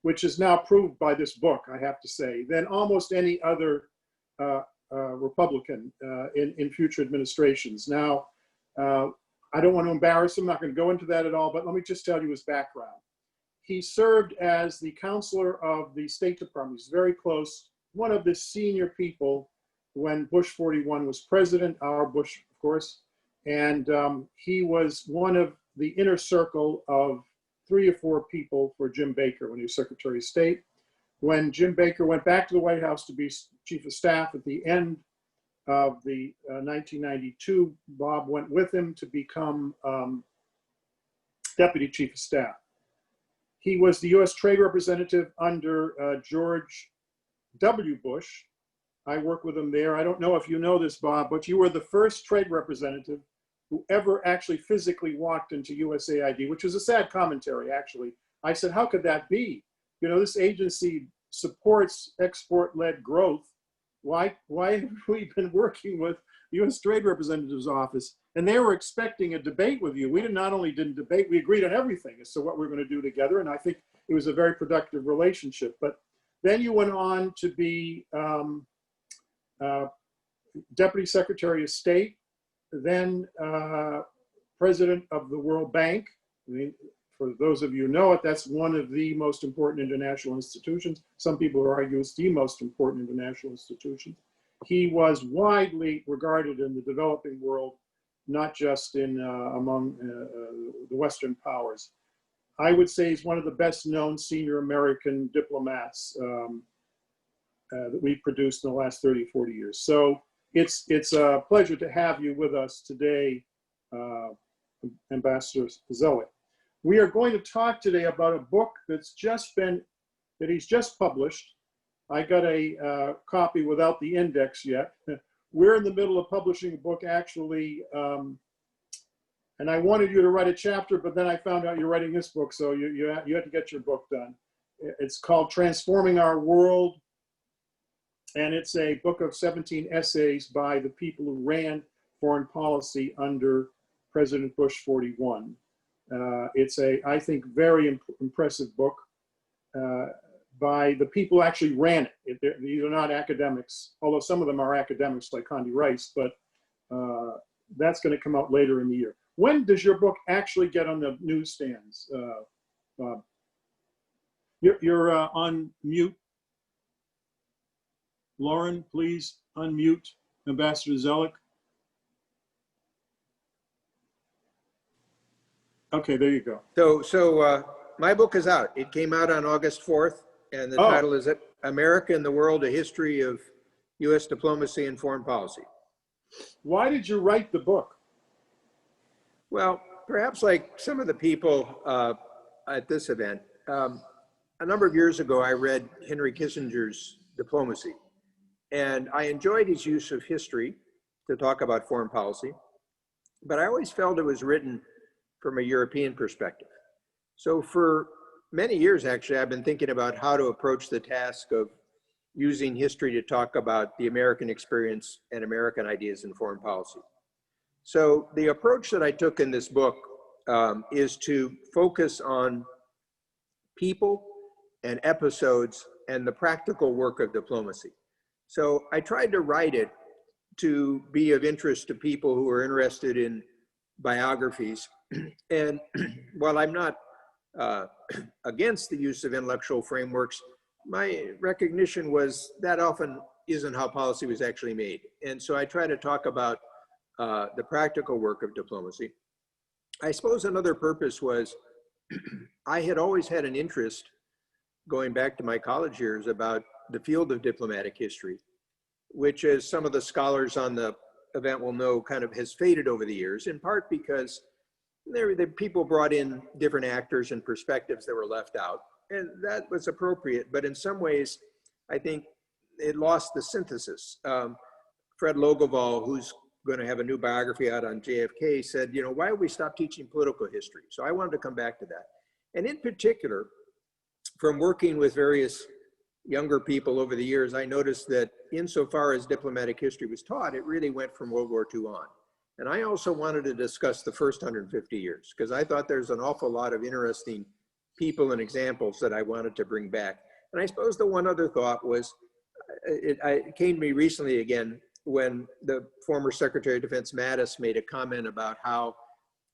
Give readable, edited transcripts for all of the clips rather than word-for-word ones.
which is now proved by this book, I have to say, than almost any other Republican in future administrations. Now, I don't want to embarrass him, I'm not going to go into that at all, but let me just tell you his background. He served as the counselor of the State Department. He's very close, one of the senior people when Bush 41 was president, our Bush, of course, and he was one of the inner circle of 3 or 4 people for Jim Baker when he was Secretary of State. When Jim Baker went back to the White House to be Chief of Staff at the end of the 1992, Bob went with him to become Deputy Chief of Staff. He was the U.S. Trade Representative under George W. Bush. I worked with him there. I don't know if you know this, Bob, but you were the first trade representative who ever actually physically walked into USAID, which was a sad commentary, actually. I said, how could that be? You know, this agency supports export-led growth. Why have we been working with the U.S. Trade Representative's office? And they were expecting a debate with you. We not only didn't debate, we agreed on everything as to what we're going to do together. And I think it was a very productive relationship. But then you went on to be Deputy Secretary of State, then President of the World Bank. I mean, for those of you who know it, that's one of the most important international institutions. Some people argue it's the most important international institution. He was widely regarded in the developing world, not just in among the Western powers. I would say he's one of the best known senior American diplomats that we've produced in the last 30, 40 years. So it's a pleasure to have you with us today, Ambassador Zoellick. We are going to talk today about a book that he's just published. I got a copy without the index yet. We're in the middle of publishing a book, actually, and I wanted you to write a chapter, but then I found out you're writing this book, so you had to get your book done. It's called Transforming Our World, and it's a book of 17 essays by the people who ran foreign policy under President Bush 41. It's I think, very impressive book by the people who actually ran it. These are not academics, although some of them are academics like Condi Rice, but that's going to come out later in the year. When does your book actually get on the newsstands, Bob? You're on mute. Lauren, please unmute Ambassador Zoellick. Okay, there you go. So my book is out. It came out on August 4th, and the title is America and the World, A History of U.S. Diplomacy and Foreign Policy. Why did you write the book? Well, perhaps like some of the people at this event, a number of years ago, I read Henry Kissinger's Diplomacy, and I enjoyed his use of history to talk about foreign policy, but I always felt it was written from a European perspective. So for many years, actually, I've been thinking about how to approach the task of using history to talk about the American experience and American ideas in foreign policy. So the approach that I took in this book is to focus on people and episodes and the practical work of diplomacy. So I tried to write it to be of interest to people who are interested in biographies. And while I'm not against the use of intellectual frameworks, my recognition was that often isn't how policy was actually made. And so I try to talk about the practical work of diplomacy. I suppose another purpose was I had always had an interest, going back to my college years, about the field of diplomatic history, which, as some of the scholars on the event will know, kind of has faded over the years, in part because the people brought in different actors and perspectives that were left out, and that was appropriate. But in some ways, I think it lost the synthesis. Fred Logevall, who's going to have a new biography out on JFK, said, you know, why don't we stop teaching political history? So I wanted to come back to that. And in particular, from working with various younger people over the years, I noticed that insofar as diplomatic history was taught, it really went from World War II on. And I also wanted to discuss the first 150 years, because I thought there's an awful lot of interesting people and examples that I wanted to bring back. And I suppose the one other thought was, it came to me recently again when the former Secretary of Defense Mattis made a comment about how,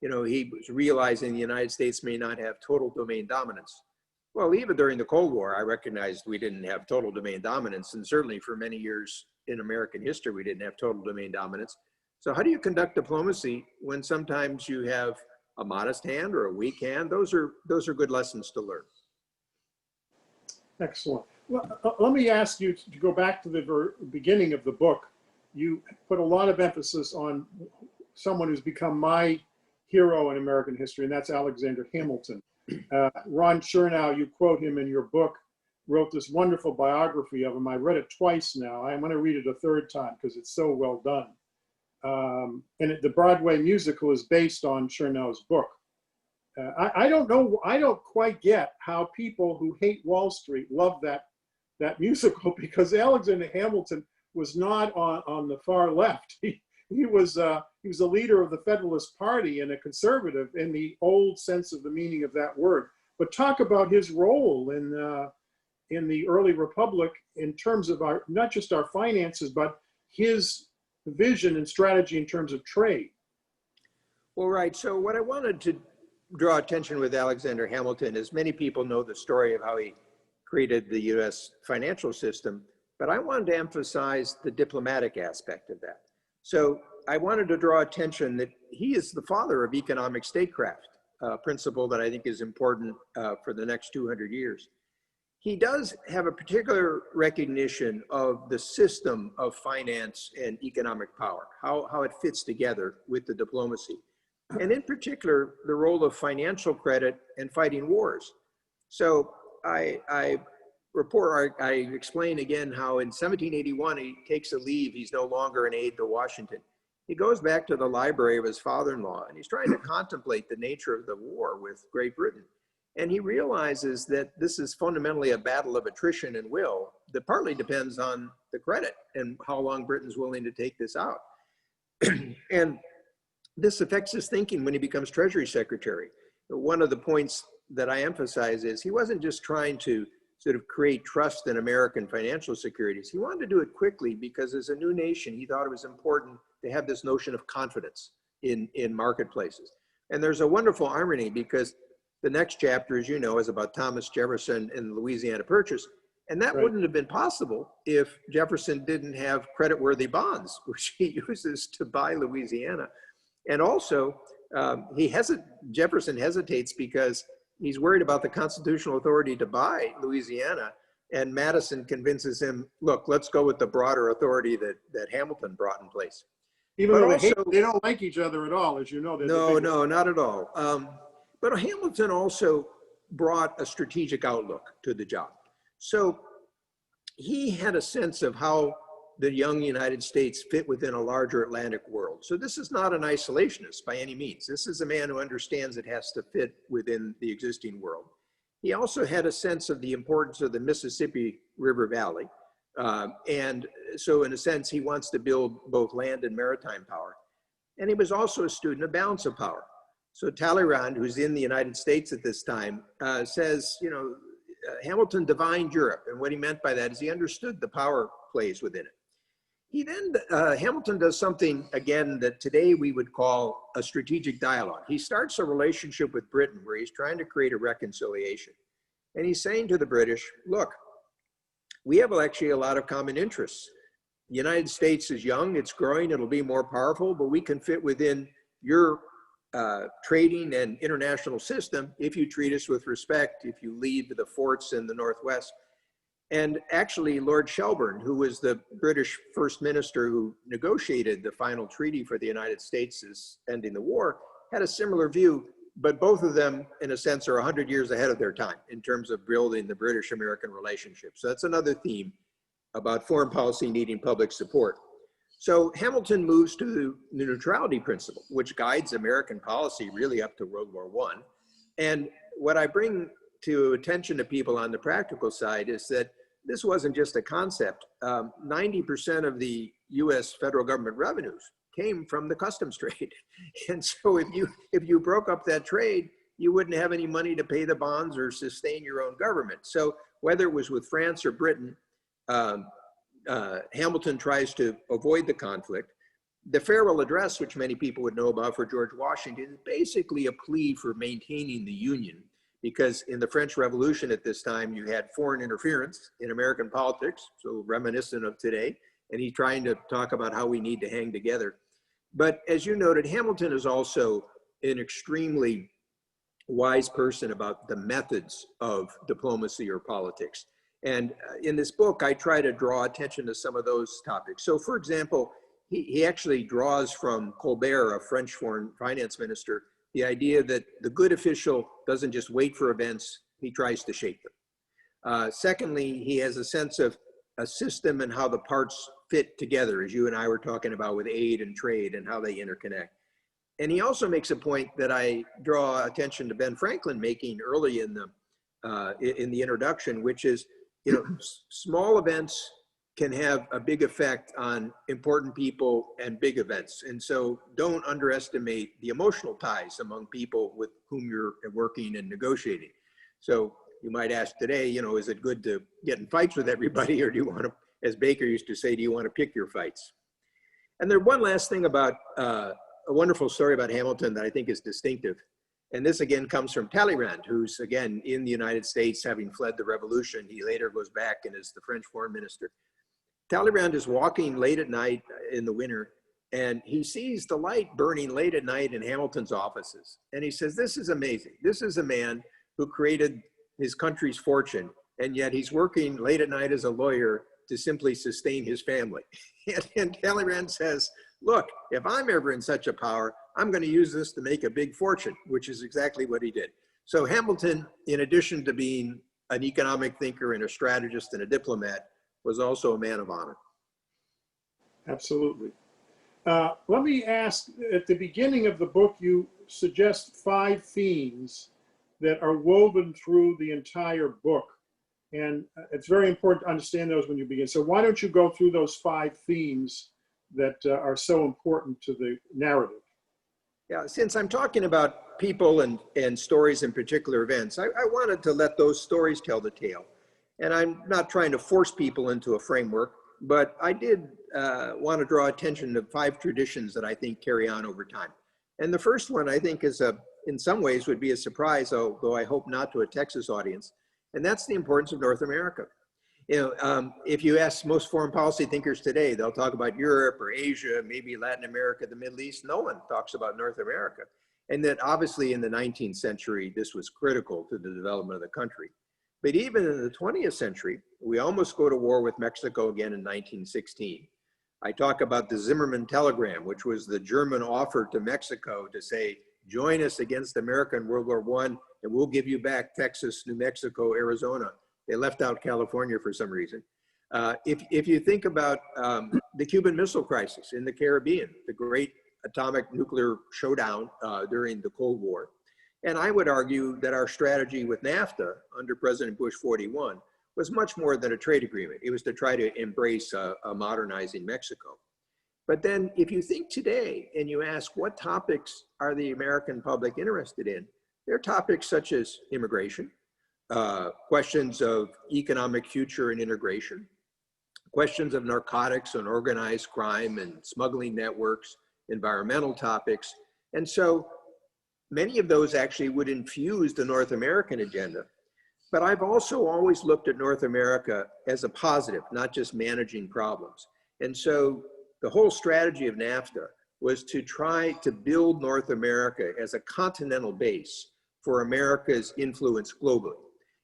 he was realizing the United States may not have total domain dominance. Well, even during the Cold War, I recognized we didn't have total domain dominance, and certainly for many years in American history, we didn't have total domain dominance. So how do you conduct diplomacy when sometimes you have a modest hand or a weak hand? Those are good lessons to learn. Excellent. Well, let me ask you to go back to the beginning of the book. You put a lot of emphasis on someone who's become my hero in American history, and that's Alexander Hamilton. Ron Chernow, you quote him in your book, wrote this wonderful biography of him. I read it twice now. I'm going to read it a third time because it's so well done. The Broadway musical is based on Chernow's book. I don't know, I don't quite get how people who hate Wall Street love that musical, because Alexander Hamilton was not on the far left. He was a leader of the Federalist Party and a conservative in the old sense of the meaning of that word. But talk about his role in the early republic in terms of not just our finances, but his vision and strategy in terms of trade. Well, right. So what I wanted to draw attention with Alexander Hamilton is, many people know the story of how he created the US financial system, but I wanted to emphasize the diplomatic aspect of that. So I wanted to draw attention that he is the father of economic statecraft, a principle that I think is important for the next 200 years. He does have a particular recognition of the system of finance and economic power, how it fits together with the diplomacy. And in particular, the role of financial credit and fighting wars. So I explain again how in 1781, he takes a leave. He's no longer an aide to Washington. He goes back to the library of his father-in-law, and he's trying to contemplate the nature of the war with Great Britain. And he realizes that this is fundamentally a battle of attrition and will that partly depends on the credit and how long Britain's willing to take this out. And this affects his thinking when he becomes Treasury Secretary. One of the points that I emphasize is he wasn't just trying to sort of create trust in American financial securities. He wanted to do it quickly because as a new nation, he thought it was important to have this notion of confidence in marketplaces. And there's a wonderful irony, because the next chapter, as you know, is about Thomas Jefferson and the Louisiana Purchase. And that wouldn't have been possible if Jefferson didn't have creditworthy bonds, which he uses to buy Louisiana. And also, Jefferson hesitates because he's worried about the constitutional authority to buy Louisiana. And Madison convinces him, look, let's go with the broader authority that Hamilton brought in place. Even though they don't like each other at all, as you know. No, not at all. But Hamilton also brought a strategic outlook to the job. So he had a sense of how the young United States fit within a larger Atlantic world. So this is not an isolationist by any means. This is a man who understands it has to fit within the existing world. He also had a sense of the importance of the Mississippi River Valley. And so in a sense, he wants to build both land and maritime power. And he was also a student of balance of power. So Talleyrand, who's in the United States at this time, says, Hamilton divined Europe. And what he meant by that is he understood the power plays within it. He then, Hamilton does something, again, that today we would call a strategic dialogue. He starts a relationship with Britain where he's trying to create a reconciliation. And he's saying to the British, look, we have actually a lot of common interests. The United States is young, it's growing, it'll be more powerful, but we can fit within your trading and international system if you treat us with respect, if you leave the forts in the Northwest. And actually, Lord Shelburne, who was the British First Minister who negotiated the final treaty for the United States as ending the war, had a similar view, but both of them, in a sense, are 100 years ahead of their time in terms of building the British-American relationship. So that's another theme about foreign policy needing public support. So Hamilton moves to the Neutrality Principle, which guides American policy really up to World War I. And what I bring to attention to people on the practical side is that this wasn't just a concept. 90% of the US federal government revenues came from the customs trade. And so if you broke up that trade, you wouldn't have any money to pay the bonds or sustain your own government. So whether it was with France or Britain, Hamilton tries to avoid the conflict. The farewell address, which many people would know about for George Washington, is basically a plea for maintaining the Union, because in the French Revolution at this time, you had foreign interference in American politics, so reminiscent of today, and he's trying to talk about how we need to hang together. But as you noted, Hamilton is also an extremely wise person about the methods of diplomacy or politics. And in this book, I try to draw attention to some of those topics. So for example, he actually draws from Colbert, a French foreign finance minister, the idea that the good official doesn't just wait for events, he tries to shape them. Secondly, he has a sense of a system and how the parts fit together, as you and I were talking about with aid and trade and how they interconnect. And he also makes a point that I draw attention to Ben Franklin making early in the introduction, which is, you know, small events can have a big effect on important people and big events. And so don't underestimate the emotional ties among people with whom you're working and negotiating. So you might ask today, you know, is it good to get in fights with everybody, or do you want to, as Baker used to say, do you want to pick your fights? And there's one last thing about a wonderful story about Hamilton that I think is distinctive. And this again comes from Talleyrand, who's again in the United States, having fled the revolution. He later goes back and is the French foreign minister. Talleyrand is walking late at night in the winter, and he sees the light burning late at night in Hamilton's offices. And he says, this is amazing. This is a man who created his country's fortune, and yet he's working late at night as a lawyer to simply sustain his family. And Talleyrand says, look, if I'm ever in such a power, I'm going to use this to make a big fortune, which is exactly what he did. So Hamilton, in addition to being an economic thinker and a strategist and a diplomat, was also a man of honor. Absolutely. Let me ask, at the beginning of the book, you suggest 5 themes that are woven through the entire book. And it's very important to understand those when you begin. So why don't you go through those 5 themes that are so important to the narrative? Yeah, since I'm talking about people and stories in particular events, I wanted to let those stories tell the tale. And I'm not trying to force people into a framework, but I did want to draw attention to 5 traditions that I think carry on over time. And the first one I think is in some ways would be a surprise, although I hope not to a Texas audience, and that's the importance of North America. You know, if you ask most foreign policy thinkers today, they'll talk about Europe or Asia, maybe Latin America, the Middle East. No one talks about North America. And that obviously in the 19th century, this was critical to the development of the country. But even in the 20th century, we almost go to war with Mexico again in 1916. I talk about the Zimmerman telegram, which was the German offer to Mexico to say, join us against America in World War I, and we'll give you back Texas, New Mexico, Arizona. They left out California for some reason. If you think about the Cuban Missile Crisis in the Caribbean, the great atomic nuclear showdown during the Cold War, and I would argue that our strategy with NAFTA under President Bush 41 was much more than a trade agreement. It was to try to embrace a modernizing Mexico. But then if you think today and you ask what topics are the American public interested in, there are topics such as immigration, questions of economic future and integration, questions of narcotics and organized crime and smuggling networks, environmental topics. And so many of those actually would infuse the North American agenda. But I've also always looked at North America as a positive, not just managing problems. And so the whole strategy of NAFTA was to try to build North America as a continental base for America's influence globally.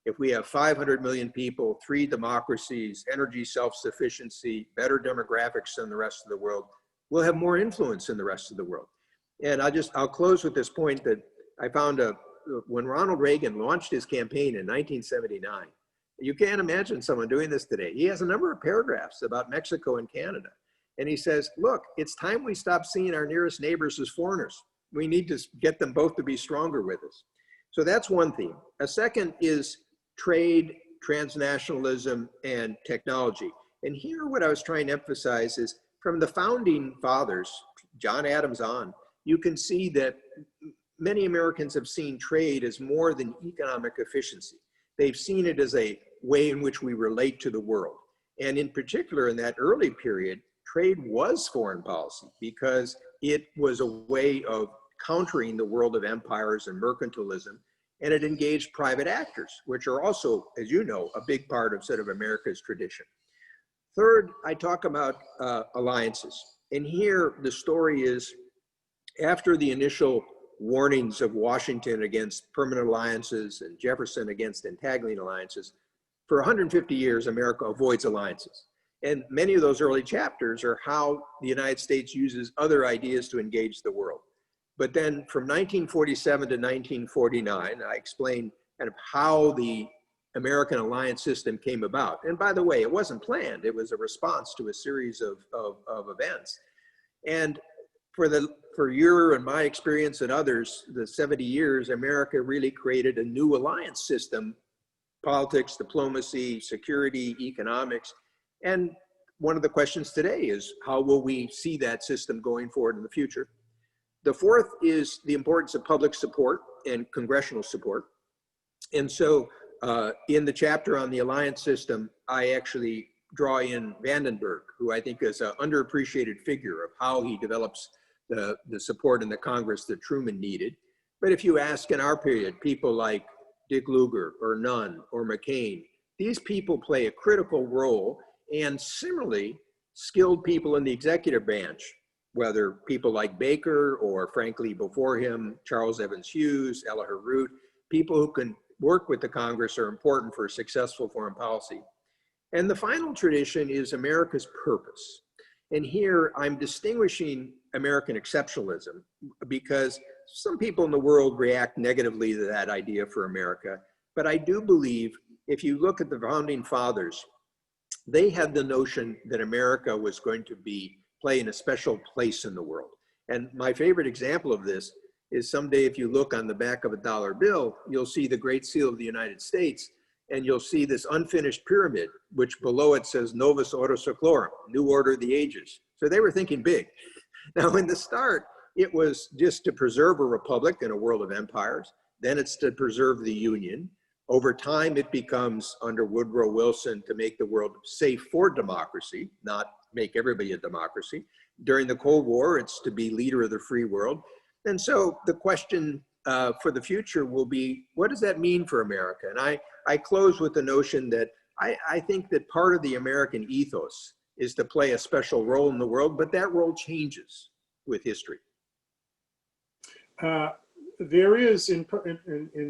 If we have 500 million people, 3 democracies, energy self-sufficiency, better demographics than the rest of the world, we'll have more influence in the rest of the world. And I'll close with this point that I found when Ronald Reagan launched his campaign in 1979, you can't imagine someone doing this today. He has a number of paragraphs about Mexico and Canada. And he says, look, it's time we stop seeing our nearest neighbors as foreigners. We need to get them both to be stronger with us. So that's one theme. A second is trade, transnationalism, and technology. And here what I was trying to emphasize is from the founding fathers, John Adams on, you can see that many Americans have seen trade as more than economic efficiency. They've seen it as a way in which we relate to the world. And in particular, in that early period, trade was foreign policy because it was a way of countering the world of empires and mercantilism, and it engaged private actors, which are also, as you know, a big part of sort of America's tradition. Third, I talk about alliances. And here the story is, after the initial warnings of Washington against permanent alliances and Jefferson against entangling alliances, for 150 years, America avoids alliances. And many of those early chapters are how the United States uses other ideas to engage the world. But then from 1947 to 1949, I explain kind of how the American alliance system came about. And by the way, it wasn't planned. It was a response to a series of events. And for your and my experience and others, the 70 years, America really created a new alliance system: politics, diplomacy, security, economics. And one of the questions today is, how will we see that system going forward in the future? The fourth is the importance of public support and congressional support. And so in the chapter on the alliance system, I actually draw in Vandenberg, who I think is an underappreciated figure of how he develops the support in the Congress that Truman needed. But if you ask in our period, people like Dick Lugar or Nunn or McCain, these people play a critical role, and similarly, skilled people in the executive branch, whether people like Baker or, frankly, before him, Charles Evans Hughes, Elihu Root, people who can work with the Congress are important for successful foreign policy. And the final tradition is America's purpose. And here I'm distinguishing American exceptionalism because some people in the world react negatively to that idea for America. But I do believe if you look at the founding fathers, they had the notion that America was going to be playing a special place in the world. And my favorite example of this is someday if you look on the back of a dollar bill, you'll see the Great Seal of the United States, and you'll see this unfinished pyramid, which below it says Novus Ordo Seclorum, New Order of the Ages. So they were thinking big. Now in the start, it was just to preserve a republic in a world of empires. Then it's to preserve the Union. Over time, it becomes, under Woodrow Wilson, to make the world safe for democracy, not make everybody a democracy. During the Cold War, it's to be leader of the free world. And so the question for the future will be, what does that mean for America? And I close with the notion that I think that part of the American ethos is to play a special role in the world, but that role changes with history. There is in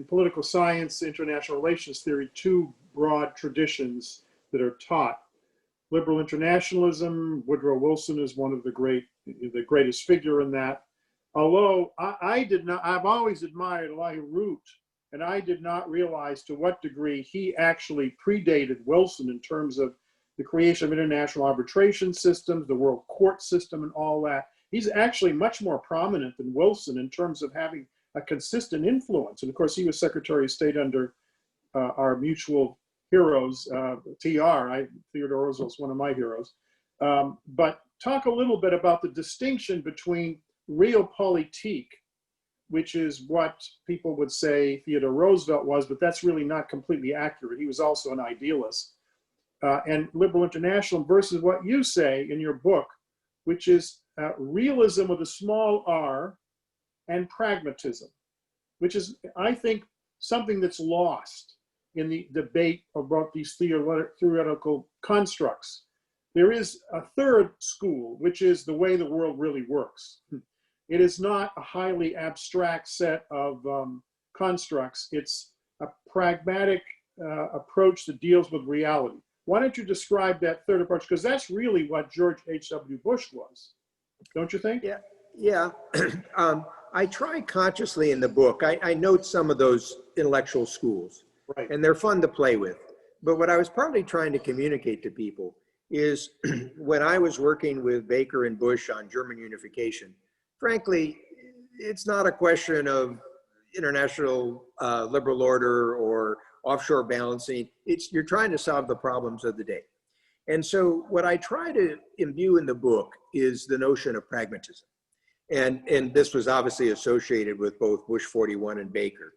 political science, international relations theory, two broad traditions that are taught. Liberal internationalism, Woodrow Wilson is one of the greatest figure in that. Although I've always admired Elihu Root, and I did not realize to what degree he actually predated Wilson in terms of the creation of international arbitration systems, the world court system, and all that. He's actually much more prominent than Wilson in terms of having a consistent influence. And of course, he was Secretary of State under our mutual heroes, Theodore Roosevelt's one of my heroes. But talk a little bit about the distinction between realpolitik, which is what people would say Theodore Roosevelt was, but that's really not completely accurate. He was also an idealist. And liberal internationalism versus what you say in your book, which is realism with a small r and pragmatism, which is, I think, something that's lost in the debate about these theoretical constructs. There is a third school, which is the way the world really works. It is not a highly abstract set of constructs. It's a pragmatic approach that deals with reality. Why don't you describe that third approach? Because that's really what George H.W. Bush was, don't you think? Yeah. I try consciously in the book. I note some of those intellectual schools, right, and they're fun to play with. But what I was partly trying to communicate to people is when I was working with Baker and Bush on German unification, frankly, it's not a question of international liberal order or offshore balancing. You're trying to solve the problems of the day. And so what I try to imbue in the book is the notion of pragmatism. And this was obviously associated with both Bush 41 and Baker.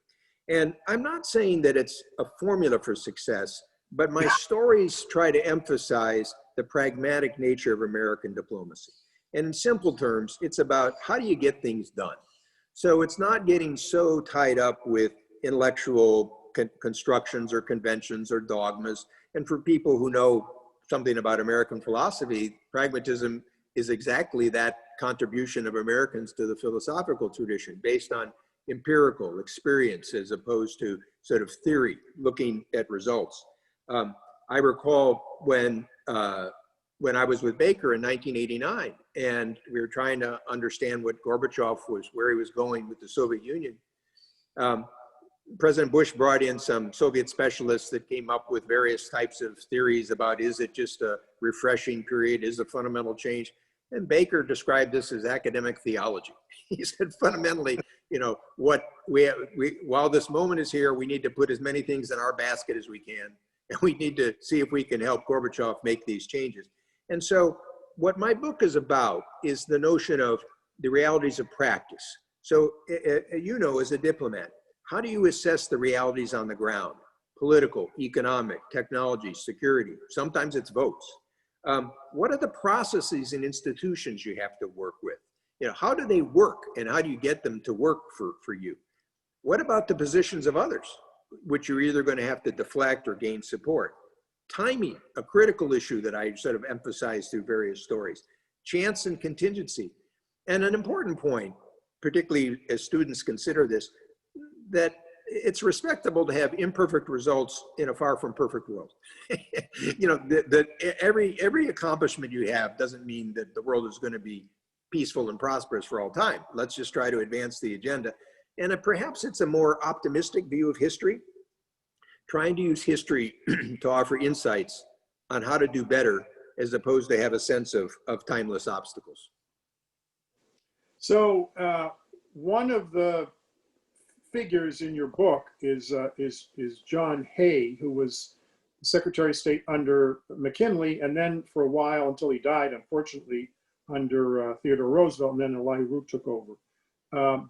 And I'm not saying that it's a formula for success, but my stories try to emphasize the pragmatic nature of American diplomacy. And in simple terms, it's about how do you get things done? So it's not getting so tied up with intellectual constructions or conventions or dogmas. And for people who know something about American philosophy, pragmatism is exactly that contribution of Americans to the philosophical tradition based on empirical experience as opposed to sort of theory, looking at results. I recall when I was with Baker in 1989, and we were trying to understand what Gorbachev was, where he was going with the Soviet Union. President Bush brought in some Soviet specialists that came up with various types of theories about, is it just a refreshing period? Is it fundamental change? And Baker described this as academic theology. He said, fundamentally, you know, while this moment is here, we need to put as many things in our basket as we can. And we need to see if we can help Gorbachev make these changes. And so what my book is about is the notion of the realities of practice. So, you know, as a diplomat, how do you assess the realities on the ground? Political, economic, technology, security. Sometimes it's votes. What are the processes and institutions you have to work with? You know, how do they work and how do you get them to work for you? What about the positions of others, which you're either going to have to deflect or gain support? Timing, a critical issue that I sort of emphasize through various stories. Chance and contingency. And an important point, particularly as students consider this, that it's respectable to have imperfect results in a far from perfect world. You know, every accomplishment you have doesn't mean that the world is going to be peaceful and prosperous for all time. Let's just try to advance the agenda. And perhaps it's a more optimistic view of history, trying to use history to offer insights on how to do better as opposed to have a sense of timeless obstacles. So one of the figures in your book is John Hay, who was Secretary of State under McKinley, and then for a while until he died, unfortunately, under Theodore Roosevelt, and then Eli Root took over.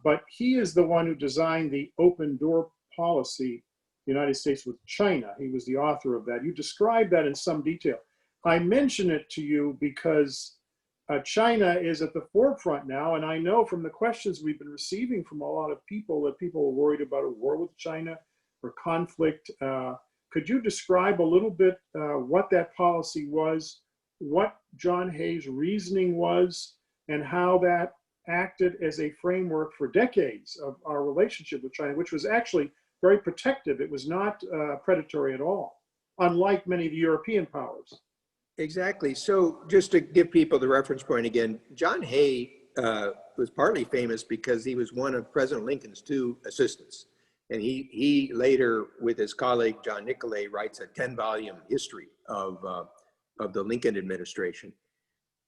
But he is the one who designed the open door policy, the United States with China. He was the author of that. You describe that in some detail. I mention it to you because China is at the forefront now, and I know from the questions we've been receiving from a lot of people that people are worried about a war with China or conflict. Could you describe a little bit what that policy was, what John Hay's reasoning was, and how that acted as a framework for decades of our relationship with China, which was actually very protective. It was not predatory at all, unlike many of the European powers. Exactly. So just to give people the reference point again, John Hay was partly famous because he was one of President Lincoln's two assistants. And he later, with his colleague, John Nicolay, writes a 10-volume history of the Lincoln administration.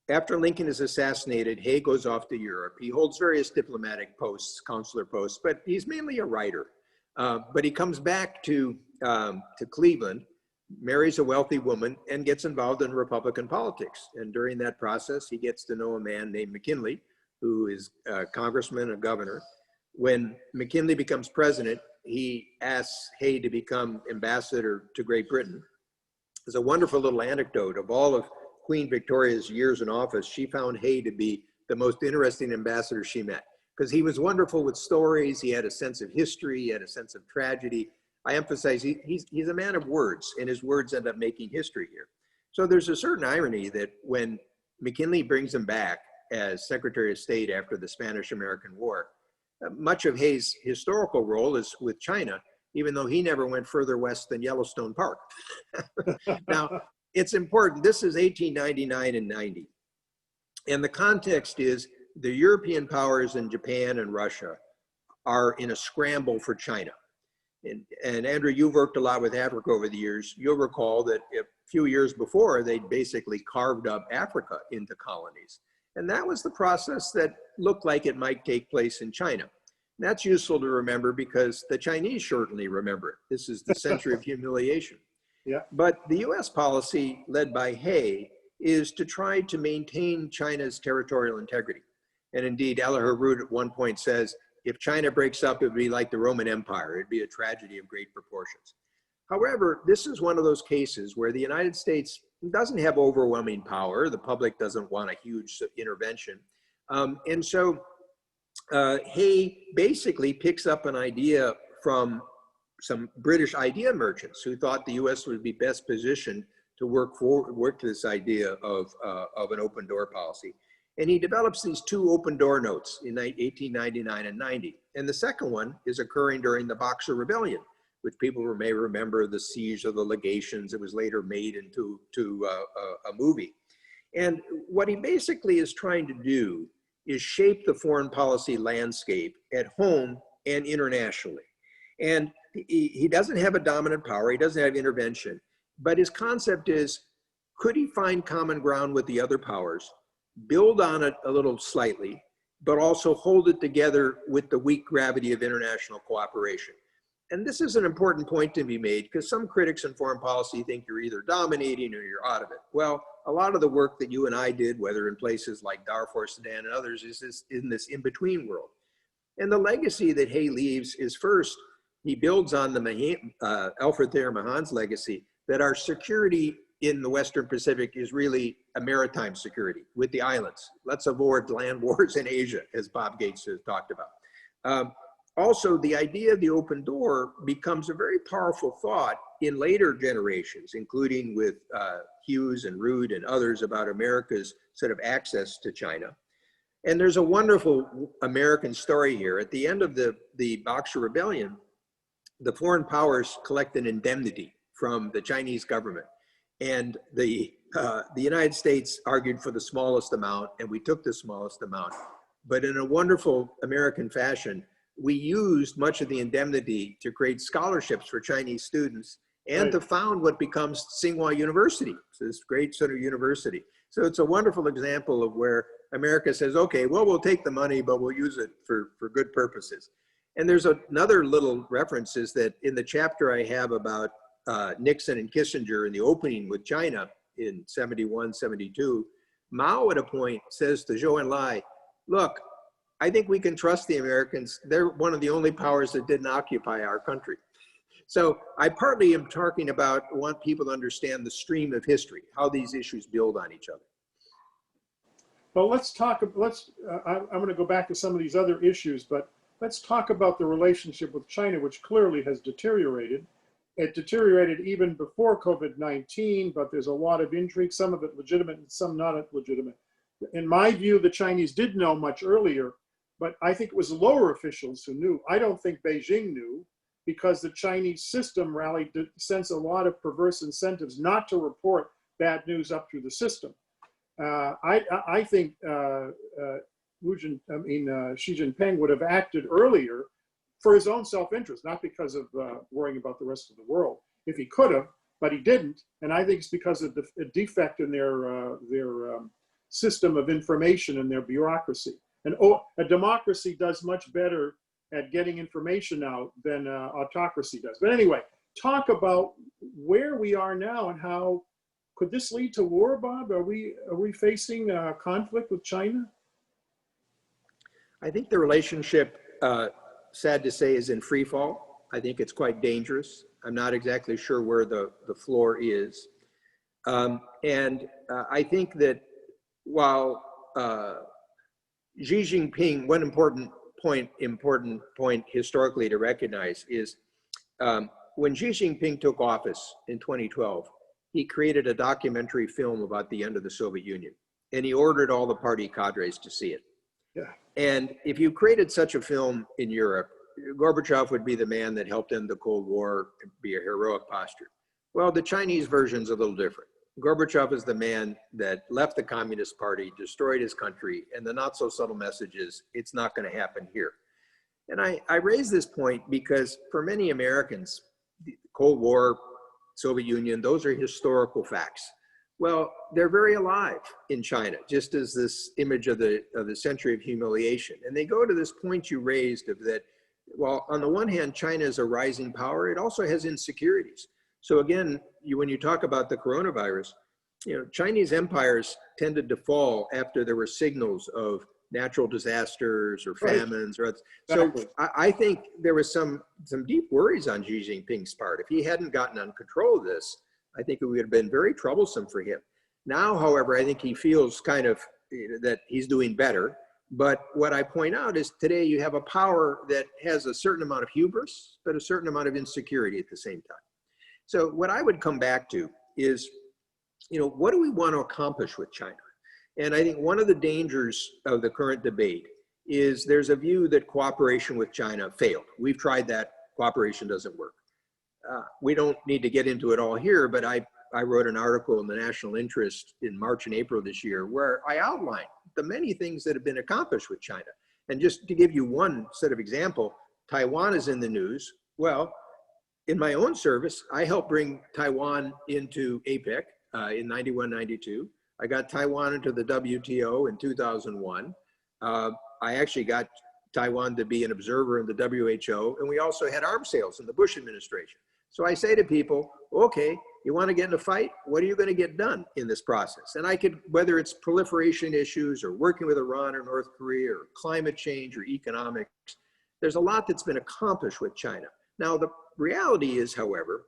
After Lincoln is assassinated, Hay goes off to Europe. He holds various diplomatic posts, consular posts, but he's mainly a writer. But he comes back to Cleveland, marries a wealthy woman, and gets involved in Republican politics. And during that process, he gets to know a man named McKinley, who is a congressman, a governor. When McKinley becomes president, he asks Hay to become ambassador to Great Britain. There's a wonderful little anecdote of all of Queen Victoria's years in office. She found Hay to be the most interesting ambassador she met because he was wonderful with stories. He had a sense of history, he had a sense of tragedy. I emphasize he's a man of words, and his words end up making history here. So there's a certain irony that when McKinley brings him back as Secretary of State after the Spanish-American War, much of Hay's historical role is with China, even though he never went further west than Yellowstone Park. Now, it's important. This is 1899 and 90. And the context is the European powers in Japan and Russia are in a scramble for China. And Andrew, you've worked a lot with Africa over the years. You'll recall that a few years before, they basically carved up Africa into colonies. And that was the process that looked like it might take place in China. And that's useful to remember because the Chinese certainly remember it. This is the century of humiliation. Yeah. But the US policy led by Hay is to try to maintain China's territorial integrity. And indeed, Elihu Root at one point says, if China breaks up, it would be like the Roman Empire. It'd be a tragedy of great proportions. However, this is one of those cases where the United States doesn't have overwhelming power. The public doesn't want a huge intervention. And so Hay basically picks up an idea from some British idea merchants who thought the US would be best positioned to work this idea of an open door policy. And he develops these two open door notes in 1899 and 90. And the second one is occurring during the Boxer Rebellion, which people may remember, the siege of the legations. It was later made into a movie. And what he basically is trying to do is shape the foreign policy landscape at home and internationally. And he doesn't have a dominant power, he doesn't have intervention, but his concept is, could he find common ground with the other powers, build on it a little slightly, but also hold it together with the weak gravity of international cooperation? And this is an important point to be made, because some critics in foreign policy think you're either dominating or you're out of it. Well, a lot of the work that you and I did, whether in places like Darfur, Sudan, and others, is in this in-between world. And the legacy that Hay leaves is, first, he builds on the Alfred Thayer Mahan's legacy that our security in the Western Pacific is really a maritime security with the islands. Let's avoid land wars in Asia, as Bob Gates has talked about. Also, the idea of the open door becomes a very powerful thought in later generations, including with Hughes and Root and others, about America's sort of access to China. And there's a wonderful American story here. At the end of the Boxer Rebellion, the foreign powers collect an indemnity from the Chinese government. And the United States argued for the smallest amount, and we took the smallest amount. But in a wonderful American fashion, we used much of the indemnity to create scholarships for Chinese students and to found what becomes Tsinghua University, so this great sort of university. So it's a wonderful example of where America says, okay, well, we'll take the money, but we'll use it for good purposes. And there's another little reference, is that in the chapter I have about Nixon and Kissinger in the opening with China in 71, 72, Mao at a point says to Zhou Enlai, look, I think we can trust the Americans. They're one of the only powers that didn't occupy our country. So I partly am talking about, want people to understand the stream of history, how these issues build on each other. Well, let's talk, I'm going to go back to some of these other issues, but let's talk about the relationship with China, which clearly has deteriorated. It deteriorated even before COVID-19, but there's a lot of intrigue, some of it legitimate and some not legitimate. In my view, the Chinese did know much earlier, but I think it was lower officials who knew. I don't think Beijing knew, because the Chinese system rallied to sense a lot of perverse incentives not to report bad news up through the system. I think Xi Jinping would have acted earlier for his own self-interest, not because of worrying about the rest of the world. If he could have, but he didn't, and I think it's because of a defect in their system of information and their bureaucracy. And a democracy does much better at getting information out than autocracy does. But anyway, talk about where we are now and how could this lead to war, Bob? Are we facing conflict with China? I think the relationship, sad to say, is in free fall. I think it's quite dangerous. I'm not exactly sure where the floor is. I think that while Xi Jinping, one important point historically to recognize is when Xi Jinping took office in 2012, he created a documentary film about the end of the Soviet Union, and he ordered all the party cadres to see it. Yeah. And if you created such a film in Europe, Gorbachev would be the man that helped end the Cold War, be a heroic posture. Well, the Chinese version's a little different. Gorbachev is the man that left the Communist Party, destroyed his country, and the not so subtle message is, it's not going to happen here. And I raise this point because for many Americans, the Cold War, Soviet Union, those are historical facts. Well, they're very alive in China, just as this image of the century of humiliation. And they go to this point you raised of that, well, on the one hand, China is a rising power. It also has insecurities. So again, when you talk about the coronavirus, Chinese empires tended to fall after there were signals of natural disasters or Right. famines or others. Exactly. So I think there was some deep worries on Xi Jinping's part. If he hadn't gotten on control of this, I think it would have been very troublesome for him. Now, however, I think he feels kind of that he's doing better. But what I point out is today you have a power that has a certain amount of hubris, but a certain amount of insecurity at the same time. So what I would come back to is, what do we want to accomplish with China? And I think one of the dangers of the current debate is there's a view that cooperation with China failed. We've tried that, cooperation doesn't work. We don't need to get into it all here, but I wrote an article in the National Interest in March and April this year where I outlined the many things that have been accomplished with China. And just to give you one set of example, Taiwan is in the news. Well, in my own service, I helped bring Taiwan into APEC in 91, 92. I got Taiwan into the WTO in 2001. I actually got Taiwan to be an observer in the WHO, and we also had arms sales in the Bush administration. So I say to people, okay, you want to get in a fight? What are you going to get done in this process? And I could, whether it's proliferation issues or working with Iran or North Korea or climate change or economics, there's a lot that's been accomplished with China. Now, the reality is, however,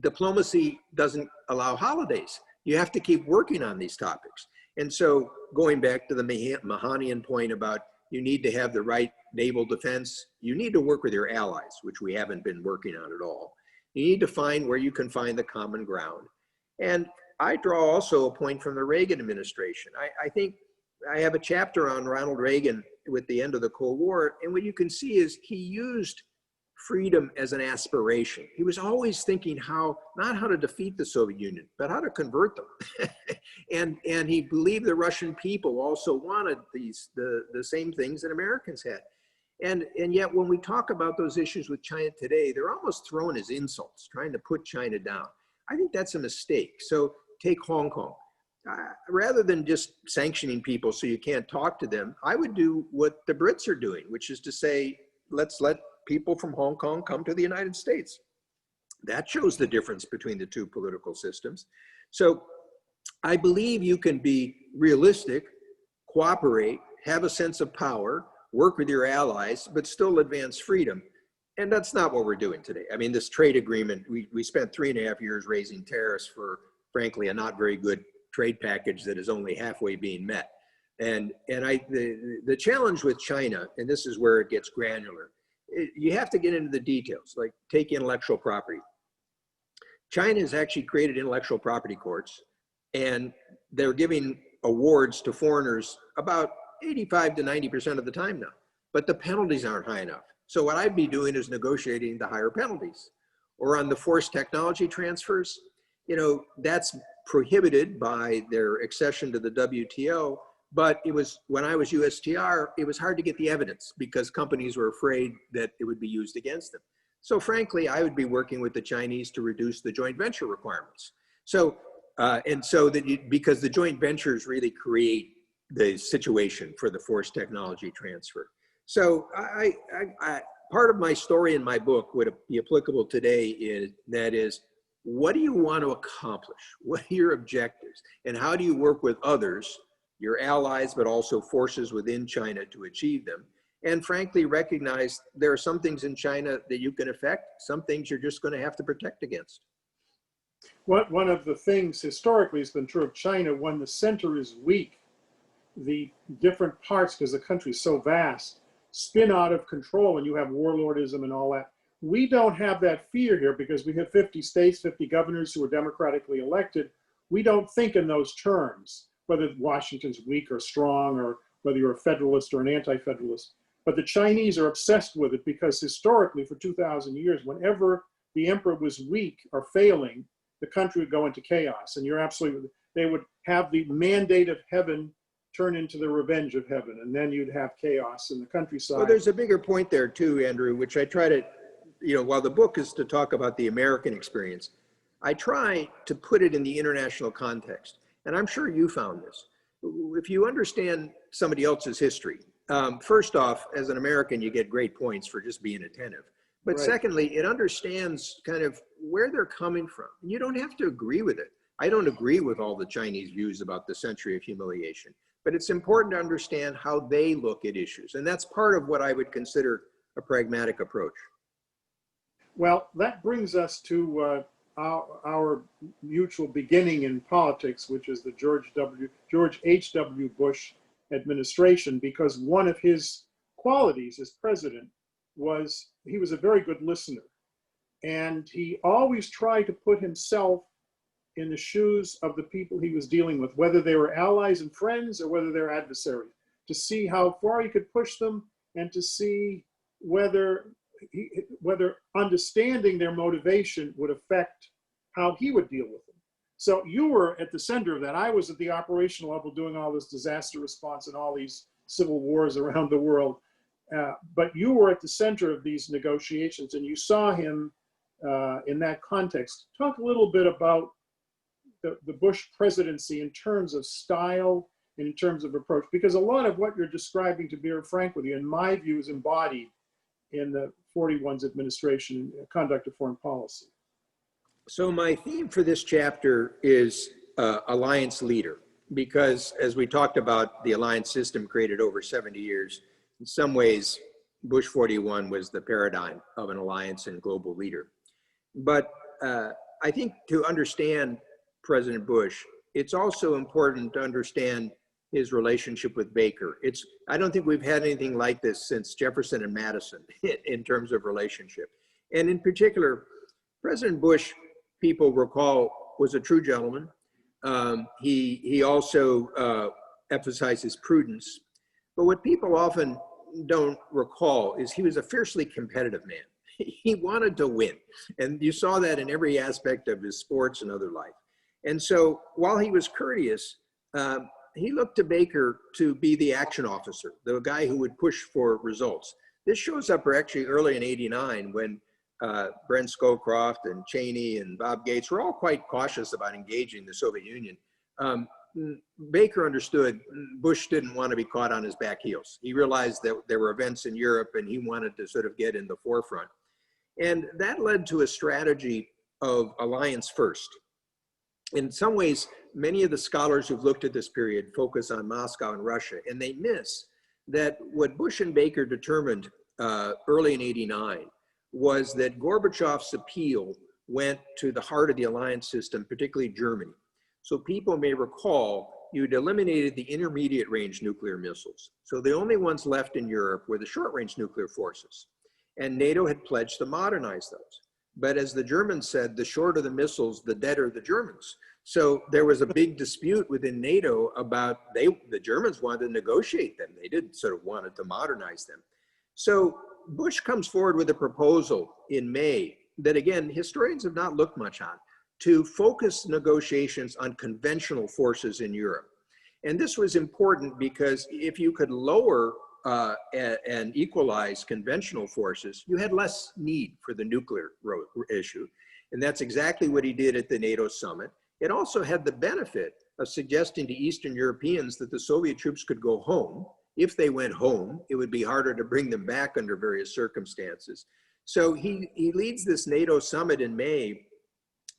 diplomacy doesn't allow holidays. You have to keep working on these topics. And so going back to the Mahanian point about you need to have the right naval defense, you need to work with your allies, which we haven't been working on at all. You need to find where you can find the common ground. And I draw also a point from the Reagan administration. I think I have a chapter on Ronald Reagan with the end of the Cold War. And what you can see is he used freedom as an aspiration. He was always thinking not how to defeat the Soviet Union, but how to convert them. and he believed the Russian people also wanted the same things that Americans had. And yet when we talk about those issues with China today, they're almost thrown as insults, trying to put China down. I think that's a mistake. So take Hong Kong. Rather than just sanctioning people so you can't talk to them, I would do what the Brits are doing, which is to say, let's let people from Hong Kong come to the United States. That shows the difference between the two political systems. So I believe you can be realistic, cooperate, have a sense of power, work with your allies, but still advance freedom. And that's not what we're doing today. I mean, this trade agreement, we spent 3.5 years raising tariffs for, frankly, a not very good trade package that is only halfway being met. And the challenge with China, and this is where it gets granular, you have to get into the details, like take intellectual property. China has actually created intellectual property courts, and they're giving awards to foreigners about 85 to 90% of the time now, but the penalties aren't high enough. So what I'd be doing is negotiating the higher penalties. Or on the forced technology transfers, that's prohibited by their accession to the WTO. But it was, when I was USTR, it was hard to get the evidence because companies were afraid that it would be used against them. So frankly, I would be working with the Chinese to reduce the joint venture requirements. So, because the joint ventures really create the situation for the forced technology transfer. So part of my story in my book would be applicable today is, what do you want to accomplish? What are your objectives? And how do you work with others, your allies, but also forces within China to achieve them? And frankly, recognize there are some things in China that you can affect, some things you're just going to have to protect against. One of the things historically has been true of China, when the center is weak, the different parts, because the country is so vast, spin out of control and you have warlordism and all that. We don't have that fear here because we have 50 states, 50 governors who are democratically elected. We don't think in those terms, whether Washington's weak or strong, or whether you're a federalist or an anti-federalist. But the Chinese are obsessed with it because historically for 2,000 years, whenever the emperor was weak or failing, the country would go into chaos. And you're absolutely, they would have the mandate of heaven turn into the revenge of heaven, and then you'd have chaos in the countryside. Well, there's a bigger point there too, Andrew, which I try to, while the book is to talk about the American experience, I try to put it in the international context. And I'm sure you found this. If you understand somebody else's history, first off, as an American, you get great points for just being attentive. But Right. Secondly, it understands kind of where they're coming from. You don't have to agree with it. I don't agree with all the Chinese views about the century of humiliation. but it's important to understand how they look at issues. And that's part of what I would consider a pragmatic approach. Well, that brings us to our mutual beginning in politics, which is the George H.W. Bush administration, because one of his qualities as president was he was a very good listener. And he always tried to put himself in the shoes of the people he was dealing with, whether they were allies and friends or whether they're adversaries, to see how far he could push them and to see whether understanding their motivation would affect how he would deal with them. So you were at the center of that. I was at the operational level doing all this disaster response and all these civil wars around the world. But you were at the center of these negotiations and you saw him in that context. Talk a little bit about the Bush presidency in terms of style and in terms of approach, because a lot of what you're describing, to be frank with you, in my view, is embodied in the 41's administration conduct of foreign policy. So my theme for this chapter is alliance leader, because as we talked about, the alliance system created over 70 years. In some ways, Bush 41 was the paradigm of an alliance and global leader. But I think to understand President Bush, it's also important to understand his relationship with Baker. I don't think we've had anything like this since Jefferson and Madison in terms of relationship. And in particular, President Bush, people recall, was a true gentleman. He also emphasizes prudence. But what people often don't recall is he was a fiercely competitive man. He wanted to win. And you saw that in every aspect of his sports and other life. And so while he was courteous, he looked to Baker to be the action officer, the guy who would push for results. This shows up actually early in '89 when Brent Scowcroft and Cheney and Bob Gates were all quite cautious about engaging the Soviet Union. Baker understood Bush didn't want to be caught on his back heels. He realized that there were events in Europe and he wanted to sort of get in the forefront. And that led to a strategy of alliance first. In some ways, many of the scholars who've looked at this period focus on Moscow and Russia, and they miss that what Bush and Baker determined early in '89 was that Gorbachev's appeal went to the heart of the alliance system, particularly Germany. So people may recall you'd eliminated the intermediate range nuclear missiles. So the only ones left in Europe were the short range nuclear forces. And NATO had pledged to modernize those. But as the Germans said, the shorter the missiles, the deader the Germans. So there was a big dispute within NATO about the Germans wanted to negotiate them. They didn't sort of wanted to modernize them. So Bush comes forward with a proposal in May that, again, historians have not looked much on, to focus negotiations on conventional forces in Europe. And this was important because if you could lower and equalize conventional forces, you had less need for the nuclear issue. And that's exactly what he did at the NATO summit. It also had the benefit of suggesting to Eastern Europeans that the Soviet troops could go home. If they went home, it would be harder to bring them back under various circumstances. So he leads this NATO summit in May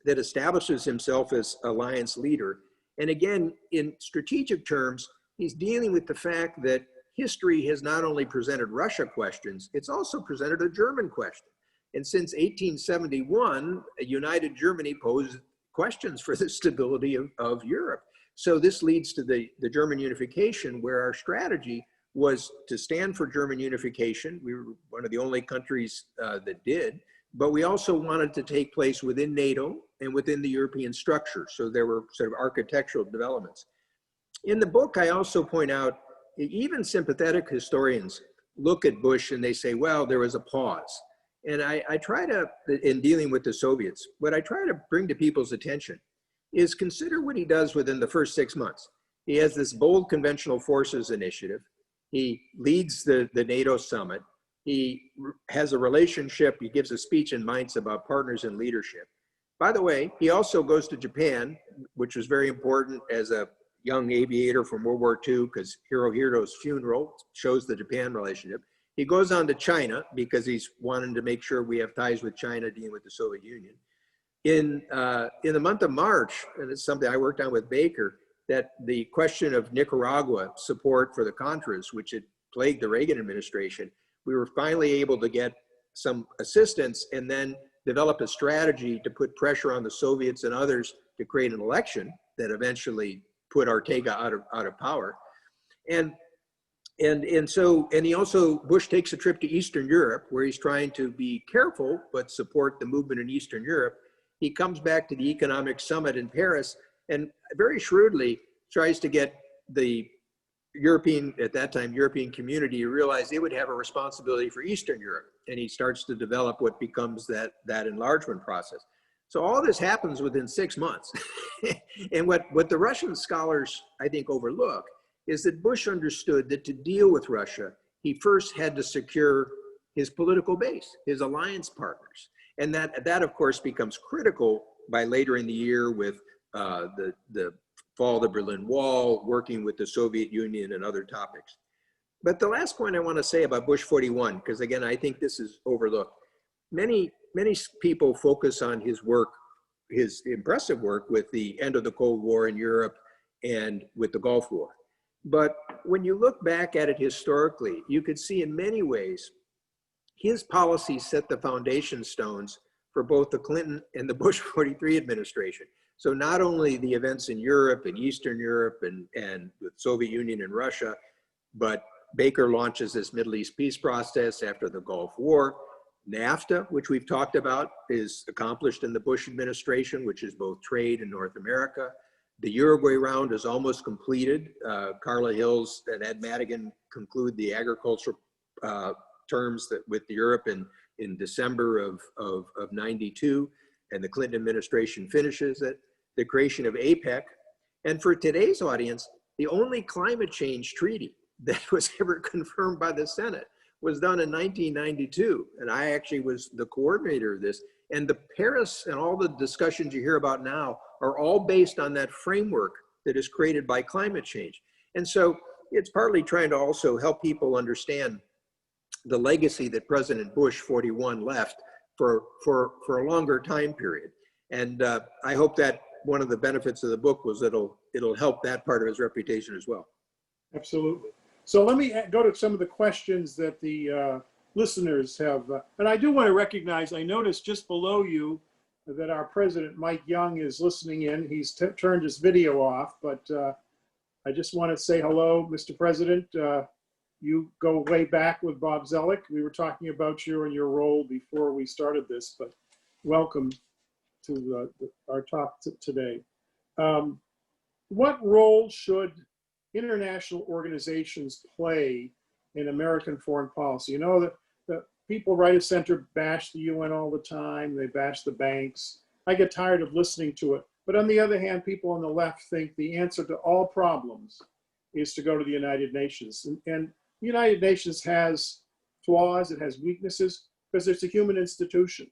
that establishes himself as alliance leader. And again, in strategic terms, he's dealing with the fact that history has not only presented Russia questions, it's also presented a German question. And since 1871, a united Germany posed questions for the stability of Europe. So this leads to the German unification, where our strategy was to stand for German unification. We were one of the only countries that did, but we also wanted to take place within NATO and within the European structure. So there were sort of architectural developments. In the book, I also point out, even sympathetic historians look at Bush and they say, well, there was a pause. And I try to, in dealing with the Soviets, what I try to bring to people's attention is consider what he does within the first 6 months. He has this bold conventional forces initiative. He leads the NATO summit. He has a relationship. He gives a speech in Mainz about partners in leadership. By the way, he also goes to Japan, which was very important as a young aviator from World War II, because Hirohito's funeral shows the Japan relationship. He goes on to China because he's wanting to make sure we have ties with China dealing with the Soviet Union. In the month of March, and it's something I worked on with Baker, that the question of Nicaragua support for the Contras, which had plagued the Reagan administration, we were finally able to get some assistance and then develop a strategy to put pressure on the Soviets and others to create an election that eventually put Ortega out of power. And he also, Bush takes a trip to Eastern Europe where he's trying to be careful, but support the movement in Eastern Europe. He comes back to the economic summit in Paris and very shrewdly tries to get the European, at that time, European community to realize they would have a responsibility for Eastern Europe. And he starts to develop what becomes that enlargement process. So all this happens within 6 months. And what the Russian scholars, I think, overlook is that Bush understood that to deal with Russia, he first had to secure his political base, his alliance partners. And that of course, becomes critical by later in the year with the fall of the Berlin Wall, working with the Soviet Union and other topics. But the last point I want to say about Bush 41, because again, I think this is overlooked. Many people focus on his work, his impressive work with the end of the Cold War in Europe and with the Gulf War. But when you look back at it historically, you could see in many ways, his policies set the foundation stones for both the Clinton and the Bush 43 administration. So not only the events in Europe and Eastern Europe and the Soviet Union and Russia, but Baker launches this Middle East peace process after the Gulf War. NAFTA, which we've talked about, is accomplished in the Bush administration, which is both trade and North America. The Uruguay round is almost completed. Carla Hills and Ed Madigan conclude the agricultural terms with Europe in December of 92, and the Clinton administration finishes it. The creation of APEC, and for today's audience, the only climate change treaty that was ever confirmed by the Senate was done in 1992, and I actually was the coordinator of this. And the Paris and all the discussions you hear about now are all based on that framework that is created by climate change. And so it's partly trying to also help people understand the legacy that President Bush 41 left for a longer time period. And I hope that one of the benefits of the book was it'll help that part of his reputation as well. Absolutely. So let me go to some of the questions that the listeners have. And I do want to recognize, I noticed just below you that our president, Mike Young, is listening in. He's turned his video off, but I just want to say hello, Mr. President. You go way back with Bob Zoellick. We were talking about you and your role before we started this, but welcome to our talk today. What role should international organizations play in American foreign policy? You know, the people right of center bash the UN all the time. They bash the banks. I get tired of listening to it. But on the other hand, people on the left think the answer to all problems is to go to the United Nations. And the United Nations has flaws, it has weaknesses, because it's a human institution.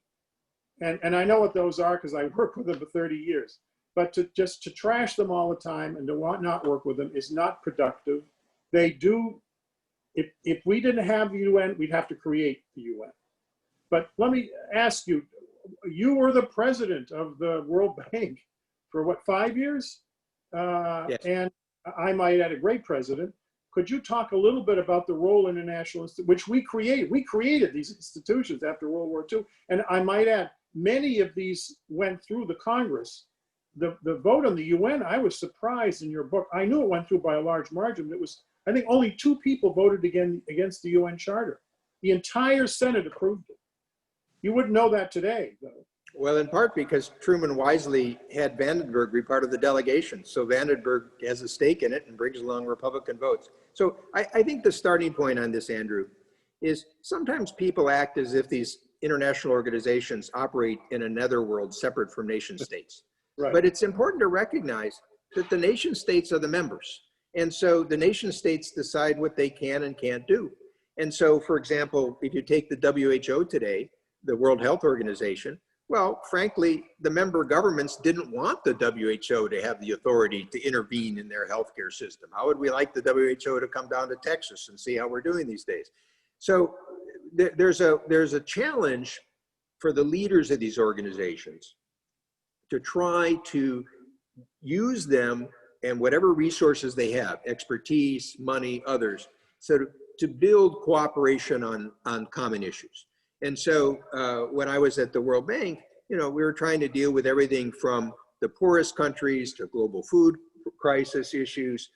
And I know what those are because I worked with them for 30 years. But to trash them all the time and to not work with them is not productive. They do, if we didn't have the UN, we'd have to create the UN. But let me ask you, you were the president of the World Bank for what, 5 years? Yes. And I might add, a great president. Could you talk a little bit about the role in international, which we created? We created these institutions after World War II. And I might add, many of these went through the Congress. The vote on the UN, I was surprised in your book. I knew it went through by a large margin. It was, I think only 2 people voted against the UN Charter. The entire Senate approved it. You wouldn't know that today, though. Well, in part because Truman wisely had Vandenberg be part of the delegation. So Vandenberg has a stake in it and brings along Republican votes. So I think the starting point on this, Andrew, is sometimes people act as if these international organizations operate in a netherworld separate from nation states. Right. But it's important to recognize that the nation states are the members. And so the nation states decide what they can and can't do. And so, for example, if you take the WHO today, the World Health Organization, well, frankly, the member governments didn't want the WHO to have the authority to intervene in their healthcare system. How would we like the WHO to come down to Texas and see how we're doing these days? So there's a challenge for the leaders of these organizations to try to use them and whatever resources they have, expertise, money, others, so to build cooperation on common issues. And so when I was at the World Bank, we were trying to deal with everything from the poorest countries to global food crisis issues,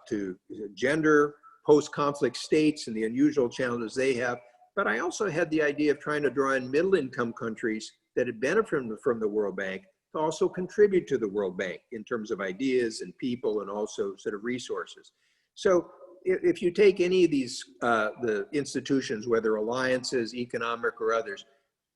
to gender, post-conflict states and the unusual challenges they have. But I also had the idea of trying to draw in middle-income countries that had benefited from the World Bank to also contribute to the World Bank in terms of ideas and people and also sort of resources. So if you take any of these, the institutions, whether alliances, economic or others,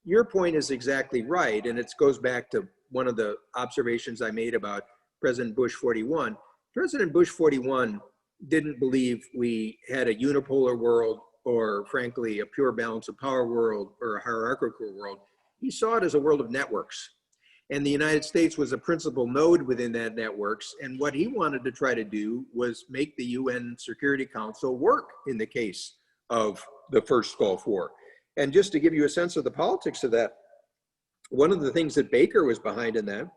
your point is exactly right. And it goes back to one of the observations I made about President Bush 41. President Bush 41 didn't believe we had a unipolar world or frankly, a pure balance of power world or a hierarchical world. He saw it as a world of networks. And the United States was a principal node within that networks. And what he wanted to try to do was make the UN Security Council work in the case of the first Gulf War. And just to give you a sense of the politics of that, one of the things that Baker was behind in that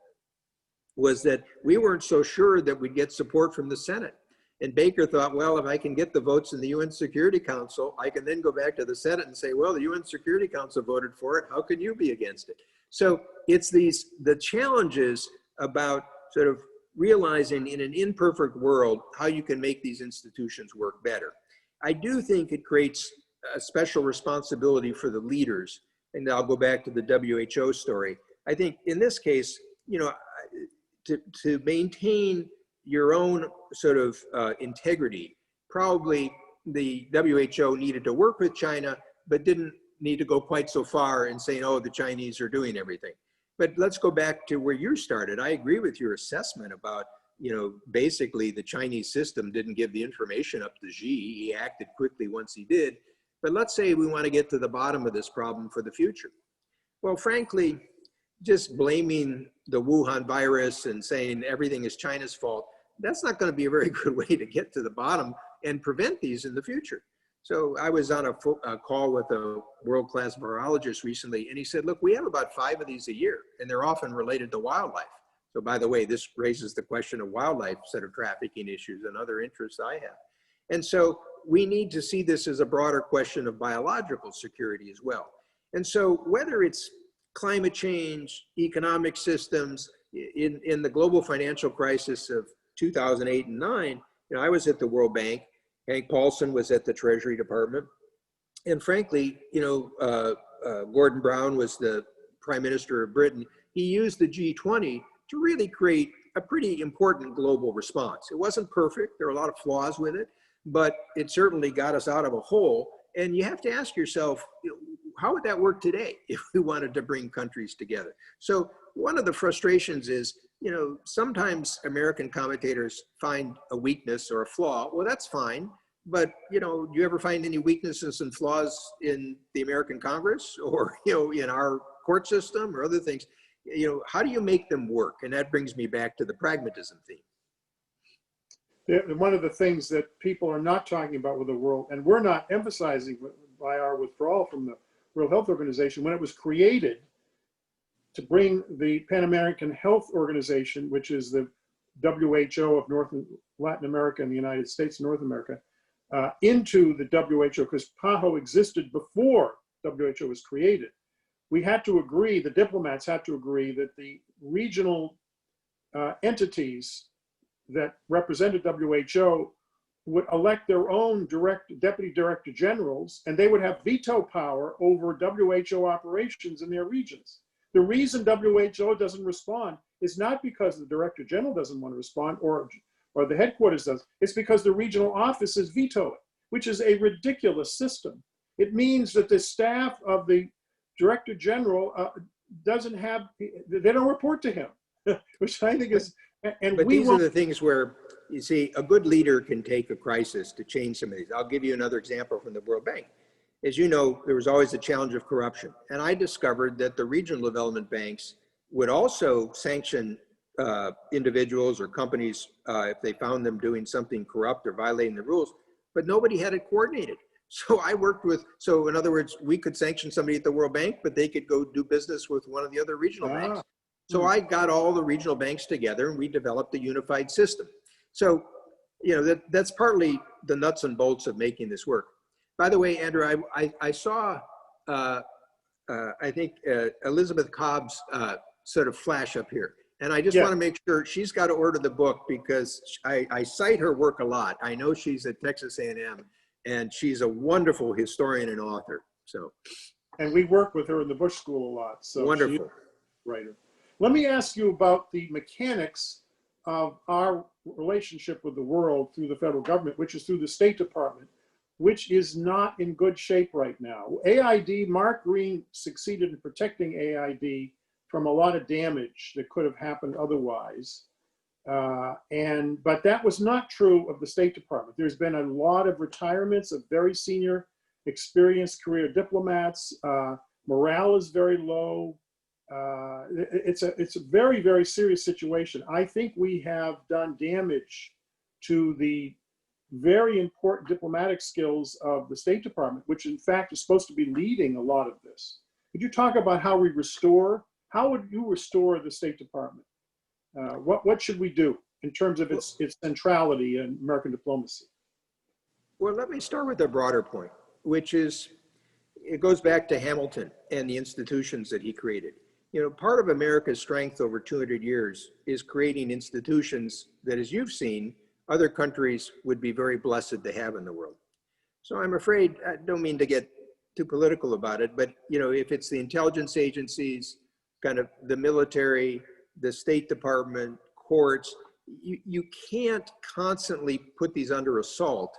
was that we weren't so sure that we'd get support from the Senate. And Baker thought, well, if I can get the votes in the UN Security Council, I can then go back to the Senate and say, well, the UN Security Council voted for it. How can you be against it? So it's the challenges about sort of realizing in an imperfect world how you can make these institutions work better. I do think it creates a special responsibility for the leaders. And I'll go back to the WHO story. I think in this case, to maintain your own sort of integrity, probably the WHO needed to work with China, but didn't need to go quite so far in saying, oh, the Chinese are doing everything. But let's go back to where you started. I agree with your assessment about, basically the Chinese system didn't give the information up to Xi. He acted quickly once he did. But let's say we want to get to the bottom of this problem for the future. Well, frankly, just blaming the Wuhan virus and saying everything is China's fault, that's not going to be a very good way to get to the bottom and prevent these in the future. So I was on a call with a world-class virologist recently, and he said, look, we have about 5 of these a year, and they're often related to wildlife. So by the way, this raises the question of wildlife set of trafficking issues and other interests I have. And so we need to see this as a broader question of biological security as well. And so whether it's climate change, economic systems, in the global financial crisis of 2008 and 9, I was at the World Bank. Hank Paulson was at the Treasury Department. And frankly, Gordon Brown was the Prime Minister of Britain. He used the G20 to really create a pretty important global response. It wasn't perfect. There were a lot of flaws with it, but it certainly got us out of a hole. And you have to ask yourself, how would that work today if we wanted to bring countries together? So one of the frustrations is, sometimes American commentators find a weakness or a flaw. Well, that's fine. But, do you ever find any weaknesses and flaws in the American Congress or, in our court system or other things? How do you make them work? And that brings me back to the pragmatism theme. One of the things that people are not talking about with the world, and we're not emphasizing by our withdrawal from the World Health Organization, when it was created to bring the Pan American Health Organization, which is the WHO of North and Latin America and the United States, North America, into the WHO, because PAHO existed before WHO was created. We had to agree, the diplomats had to agree that the regional entities that represented WHO would elect their own deputy director generals, and they would have veto power over WHO operations in their regions. The reason WHO doesn't respond is not because the director general doesn't want to respond or the headquarters does. It's because the regional offices veto it, which is a ridiculous system. It means that the staff of the director general they don't report to him, which I think is, but these are the things where, you see, a good leader can take a crisis to change some of these. I'll give you another example from the World Bank. As you know, there was always the challenge of corruption. And I discovered that the regional development banks would also sanction individuals or companies if they found them doing something corrupt or violating the rules, but nobody had it coordinated. So I worked with, so in other words, we could sanction somebody at the World Bank, but they could go do business with one of the other regional banks. So I got all the regional banks together and we developed a unified system. So, that's partly the nuts and bolts of making this work. By the way, Andrew, I saw, I think, Elizabeth Cobb's sort of flash up here. And I just Yeah. want to make sure she's got to order the book because I cite her work a lot. I know she's at Texas A&M and she's a wonderful historian and author. So, And we work with her in the Bush School a lot. So wonderful. she's a writer. Let me ask you about the mechanics of our relationship with the world through the federal government, which is through the State Department, which is not in good shape right now. AID, Mark Green succeeded in protecting AID from a lot of damage that could have happened otherwise. But that was not true of the State Department. There's been a lot of retirements of very senior, experienced career diplomats. Morale is very low. It's a very, very serious situation. I think we have done damage to the very important diplomatic skills of the State Department, which in fact is supposed to be leading a lot of this. Could you talk about how we restore, how would you restore the State Department? What should we do in terms of its centrality in American diplomacy? Well, let me start with a broader point, which is, it goes back to Hamilton and the institutions that he created. Part of America's strength over 200 years is creating institutions that, as you've seen, other countries would be very blessed to have in the world. So I'm afraid, I don't mean to get too political about it, but if it's the intelligence agencies, kind of the military, the State Department, courts, you can't constantly put these under assault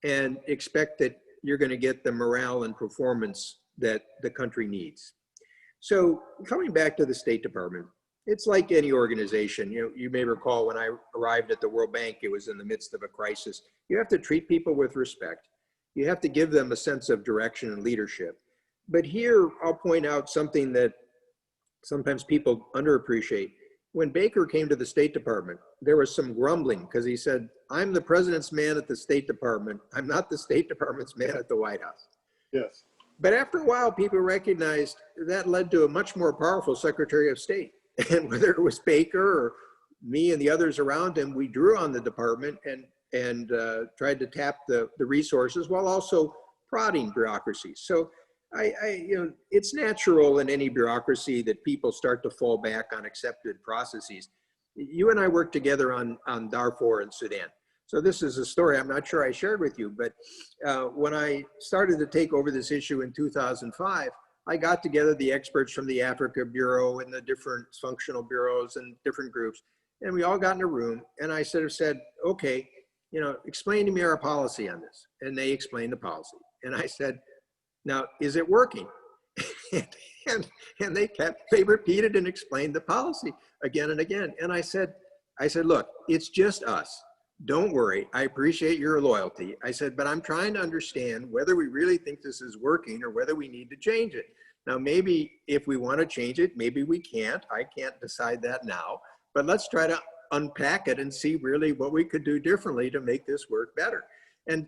and expect that you're going to get the morale and performance that the country needs. So coming back to the State Department, it's like any organization. You may recall when I arrived at the World Bank, it was in the midst of a crisis. You have to treat people with respect. You have to give them a sense of direction and leadership. But here, I'll point out something that sometimes people underappreciate. When Baker came to the State Department, there was some grumbling because he said, I'm the president's man at the State Department. I'm not the State Department's man at the White House. Yes. But after a while, people recognized that led to a much more powerful Secretary of State. And whether it was Baker or me and the others around him, we drew on the department and tried to tap the resources while also prodding bureaucracy. So it's natural in any bureaucracy that people start to fall back on accepted processes. You and I worked together on Darfur and Sudan. So this is a story I'm not sure I shared with you, but when I started to take over this issue in 2005, I got together the experts from the Africa Bureau and the different functional bureaus and different groups, and we all got in a room, and I sort of said, okay, explain to me our policy on this. And they explained the policy. And I said, now, is it working? and they repeated and explained the policy again and again. And I said, look, it's just us. Don't worry, I appreciate your loyalty. I said, but I'm trying to understand whether we really think this is working or whether we need to change it. Now, maybe if we want to change it, maybe we can't. I can't decide that now, but let's try to unpack it and see really what we could do differently to make this work better. And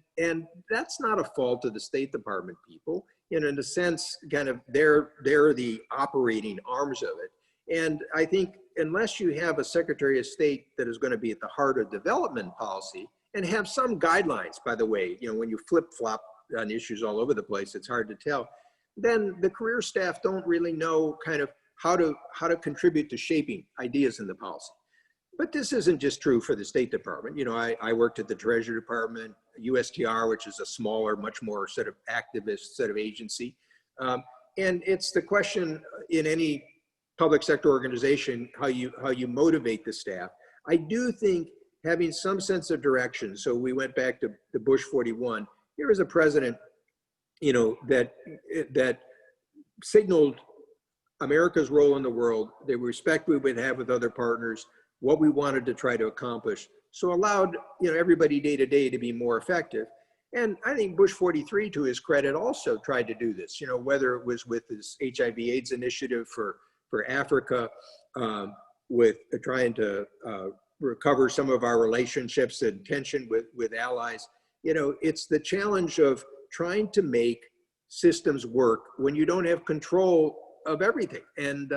that's not a fault of the State Department people. In a sense, kind of they're the operating arms of it. And I think unless you have a Secretary of State that is going to be at the heart of development policy and have some guidelines, by the way, when you flip-flop on issues all over the place, it's hard to tell, then the career staff don't really know kind of how to contribute to shaping ideas in the policy. But this isn't just true for the State Department. I worked at the Treasury Department, USTR, which is a smaller, much more sort of activist sort of agency. And it's the question in any public sector organization, how you motivate the staff. I do think having some sense of direction. So we went back to the Bush 41. Here is a president, that signaled America's role in the world, the respect we would have with other partners, what we wanted to try to accomplish. So allowed everybody day to day to be more effective. And I think Bush 43, to his credit, also tried to do this. Whether it was with his HIV/AIDS initiative for Africa, with trying to recover some of our relationships and tension with allies. It's the challenge of trying to make systems work when you don't have control of everything. And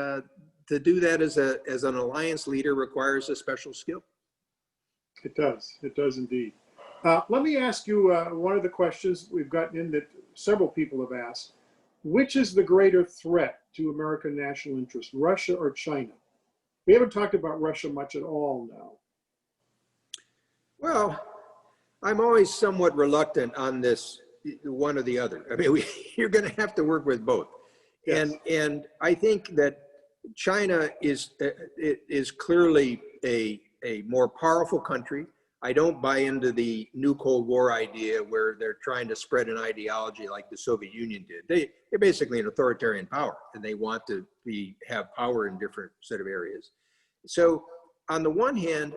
to do that as an alliance leader requires a special skill. It does. It does indeed. Let me ask you one of the questions we've gotten in that several people have asked. Which is the greater threat to American national interest, Russia or China? We haven't talked about Russia much at all now. Well, I'm always somewhat reluctant on this, one or the other. I mean, you're going to have to work with both. Yes. And I think that China is clearly a more powerful country. I don't buy into the new Cold War idea where they're trying to spread an ideology like the Soviet Union did. They're basically an authoritarian power, and they want to have power in different set of areas. So on the one hand,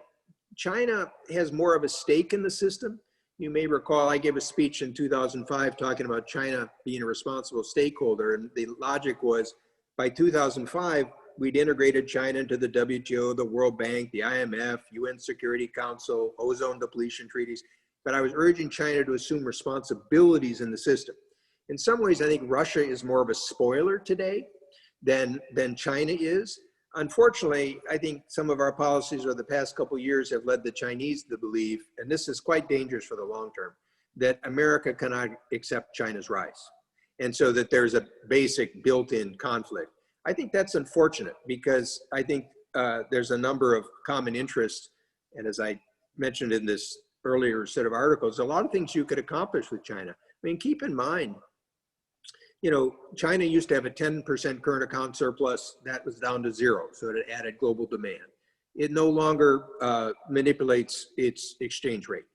China has more of a stake in the system. You may recall I gave a speech in 2005 talking about China being a responsible stakeholder, and the logic was by 2005, we'd integrated China into the WTO, the World Bank, the IMF, UN Security Council, ozone depletion treaties. But I was urging China to assume responsibilities in the system. In some ways, I think Russia is more of a spoiler today than China is. Unfortunately, I think some of our policies over the past couple of years have led the Chinese to believe, and this is quite dangerous for the long term, that America cannot accept China's rise. And so that there's a basic built-in conflict. I think that's unfortunate because I think there's a number of common interests. And as I mentioned in this earlier set of articles, a lot of things you could accomplish with China. I mean, keep in mind, you know, China used to have a 10% current account surplus. That was down to 0, so it added global demand. It no longer manipulates its exchange rate.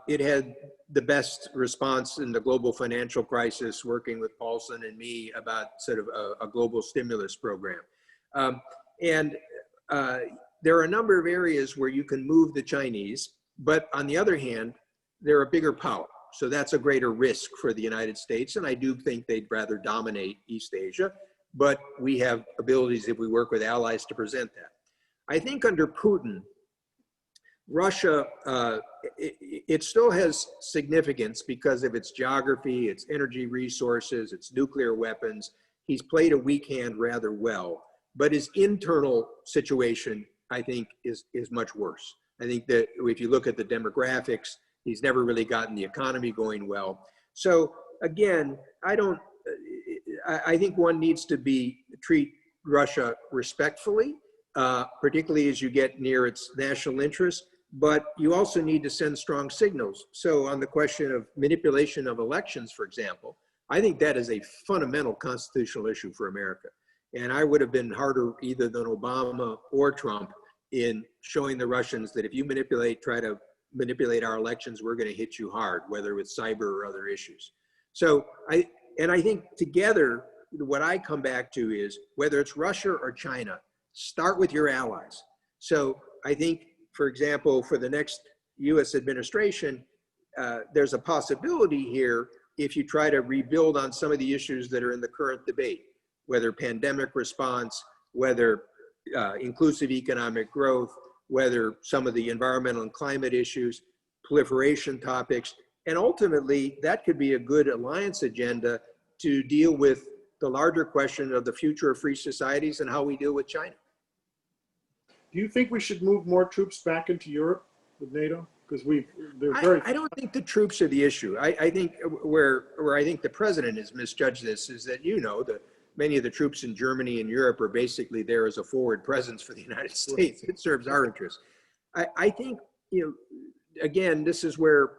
It had the best response in the global financial crisis, working with Paulson and me about sort of a global stimulus program. There are a number of areas where you can move the Chinese, but on the other hand, they're a bigger power. So that's a greater risk for the United States. And I do think they'd rather dominate East Asia, but we have abilities if we work with allies to present that. I think under Putin, Russia, it still has significance because of its geography, its energy resources, its nuclear weapons. He's played a weak hand rather well, but his internal situation, I think, is much worse. I think that if you look at the demographics, he's never really gotten the economy going well. So again, I think one needs to treat Russia respectfully, particularly as you get near its national interest. But you also need to send strong signals. So on the question of manipulation of elections, for example, I think that is a fundamental constitutional issue for America. And I would have been harder either than Obama or Trump in showing the Russians that if you try to manipulate our elections, we're going to hit you hard, whether it's cyber or other issues. So I think together, what I come back to is whether it's Russia or China, start with your allies. So I think, for example, for the next US administration, there's a possibility here if you try to rebuild on some of the issues that are in the current debate, whether pandemic response, whether inclusive economic growth, whether some of the environmental and climate issues, proliferation topics, and ultimately that could be a good alliance agenda to deal with the larger question of the future of free societies and how we deal with China. Do you think we should move more troops back into Europe with NATO? Because I don't think the troops are the issue. I think where I think the president has misjudged this is that, you know, many of the troops in Germany and Europe are basically there as a forward presence for the United States. It serves our interests. I think, you know, again, this is where,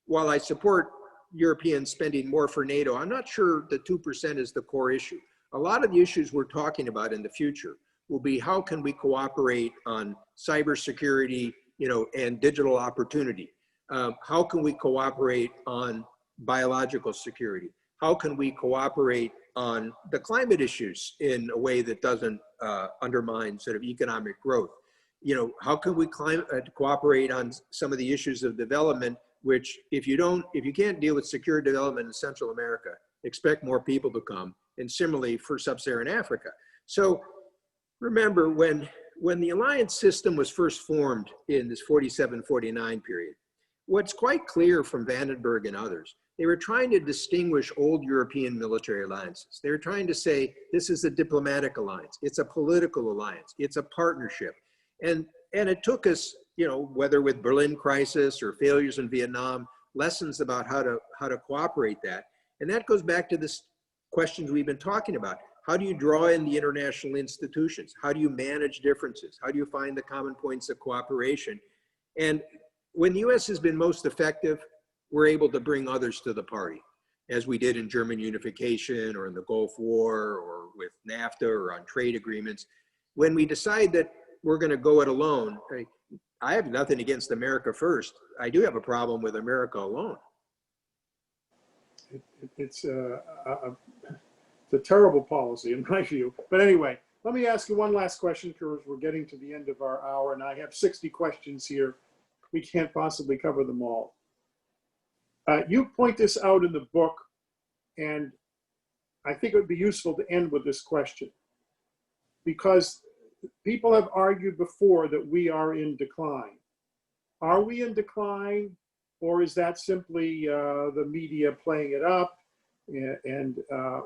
while I support Europeans spending more for NATO, I'm not sure the 2% is the core issue. A lot of the issues we're talking about in the future will be how can we cooperate on cybersecurity, you know, and digital opportunity? How can we cooperate on biological security? How can we cooperate on the climate issues in a way that doesn't undermine sort of economic growth? You know, how can we cooperate on some of the issues of development, which if you can't deal with secure development in Central America, expect more people to come, and similarly for Sub-Saharan Africa. So remember, when the alliance system was first formed in this 47-49 period, what's quite clear from Vandenberg and others, they were trying to distinguish old European military alliances. They were trying to say, this is a diplomatic alliance, it's a political alliance, it's a partnership. And it took us you know, whether with Berlin crisis or failures in Vietnam, lessons about how to cooperate that. And that goes back to this questions we've been talking about. How do you draw in the international institutions? How do you manage differences? How do you find the common points of cooperation? And when the US has been most effective, we're able to bring others to the party, as we did in German unification or in the Gulf War or with NAFTA or on trade agreements. When we decide that we're going to go it alone, I have nothing against America first. I do have a problem with America alone. It's a terrible policy in my view. But anyway, let me ask you one last question because we're getting to the end of our hour and I have 60 questions here. We can't possibly cover them all. You point this out in the book, and I think it would be useful to end with this question, because people have argued before that we are in decline. Are we in decline, or is that simply the media playing it up,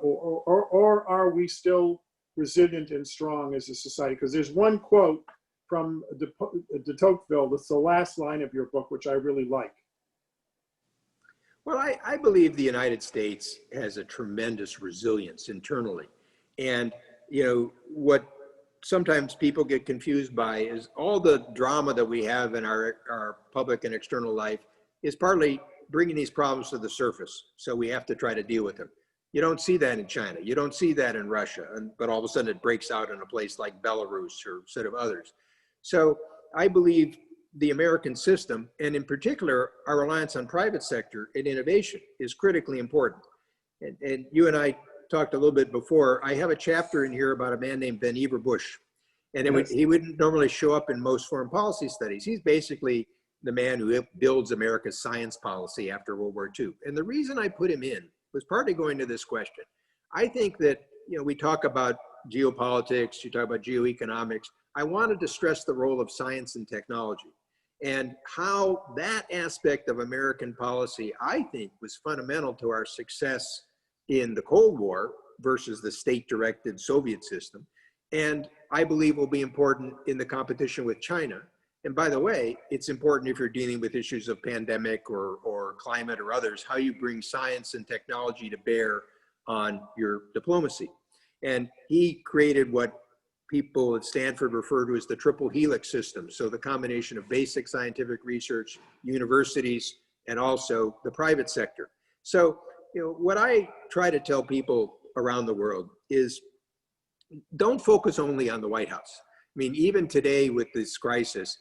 or are we still resilient and strong as a society? Because there's one quote from de Tocqueville, that's the last line of your book, which I really like. Well, I believe the United States has a tremendous resilience internally. And, you know, what sometimes people get confused by is all the drama that we have in our public and external life is partly bringing these problems to the surface. So we have to try to deal with them. You don't see that in China. You don't see that in Russia. But all of a sudden it breaks out in a place like Belarus or sort of others. So I believe the American system, and in particular, our reliance on private sector and innovation is critically important. And you and I talked a little bit before. I have a chapter in here about a man named Vannevar Bush. And he wouldn't normally show up in most foreign policy studies. He's basically the man who builds America's science policy after World War II. And the reason I put him in was partly going to this question. I think that, you know, we talk about geopolitics, you talk about geoeconomics. I wanted to stress the role of science and technology and how that aspect of American policy, I think, was fundamental to our success in the Cold War versus the state-directed Soviet system. And I believe will be important in the competition with China. And by the way, it's important if you're dealing with issues of pandemic or climate or others, how you bring science and technology to bear on your diplomacy. And he created what people at Stanford refer to as the triple helix system. So the combination of basic scientific research, universities, and also the private sector. So, you know, what I try to tell people around the world is don't focus only on the White House. I mean, even today with this crisis,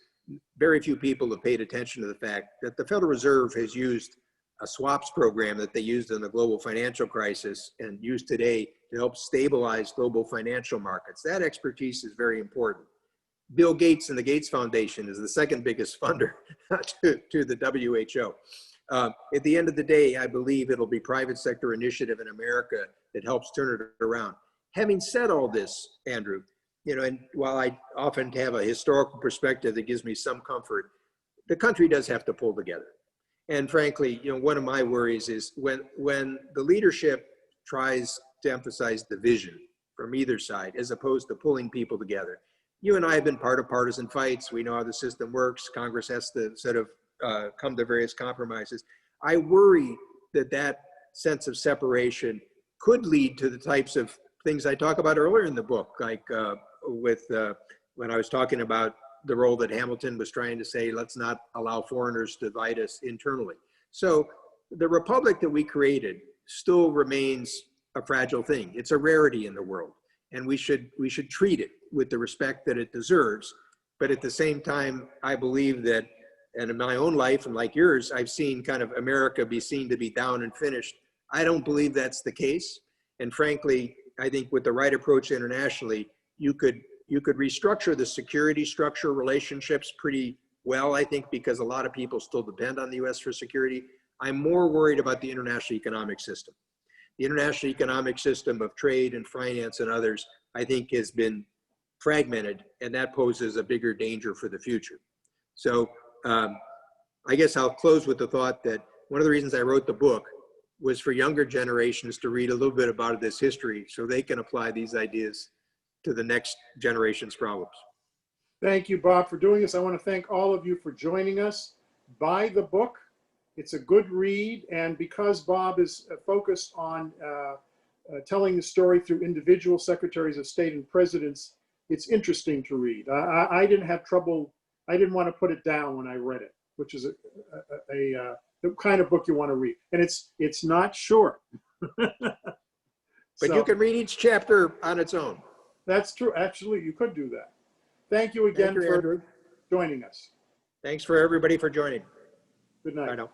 very few people have paid attention to the fact that the Federal Reserve has used a swaps program that they used in the global financial crisis and use today to help stabilize global financial markets. That expertise is very important. Bill Gates and the Gates Foundation is the second biggest funder to the WHO. At the end of the day, I believe it'll be private sector initiative in America that helps turn it around. Having said all this, Andrew, you know, and while I often have a historical perspective that gives me some comfort, the country does have to pull together. And frankly, you know, one of my worries is when the leadership tries to emphasize division from either side, as opposed to pulling people together. You and I have been part of partisan fights. We know how the system works. Congress has to sort of come to various compromises. I worry that that sense of separation could lead to the types of things I talk about earlier in the book, like when I was talking about the role that Hamilton was trying to say, let's not allow foreigners to divide us internally. So the republic that we created still remains a fragile thing. It's a rarity in the world, and we should treat it with the respect that it deserves. But at the same time, I believe that, and in my own life and like yours, I've seen kind of America be seen to be down and finished. I don't believe that's the case. And frankly, I think with the right approach internationally, you could restructure the security structure relationships pretty well, I think, because a lot of people still depend on the US for security. I'm more worried about the international economic system. The international economic system of trade and finance and others, I think, has been fragmented, and that poses a bigger danger for the future. So I guess I'll close with the thought that one of the reasons I wrote the book was for younger generations to read a little bit about this history so they can apply these ideas to the next generation's problems. Thank you, Bob, for doing this. I want to thank all of you for joining us. Buy the book. It's a good read, and because Bob is focused on telling the story through individual secretaries of state and presidents, it's interesting to read. I didn't have trouble. I didn't want to put it down when I read it, which is the kind of book you want to read. And it's not short. But you can read each chapter on its own. That's true. Absolutely, you could do that. Thank you again for Andrew. joining us. Thanks for everybody for joining. Good night. Bye now.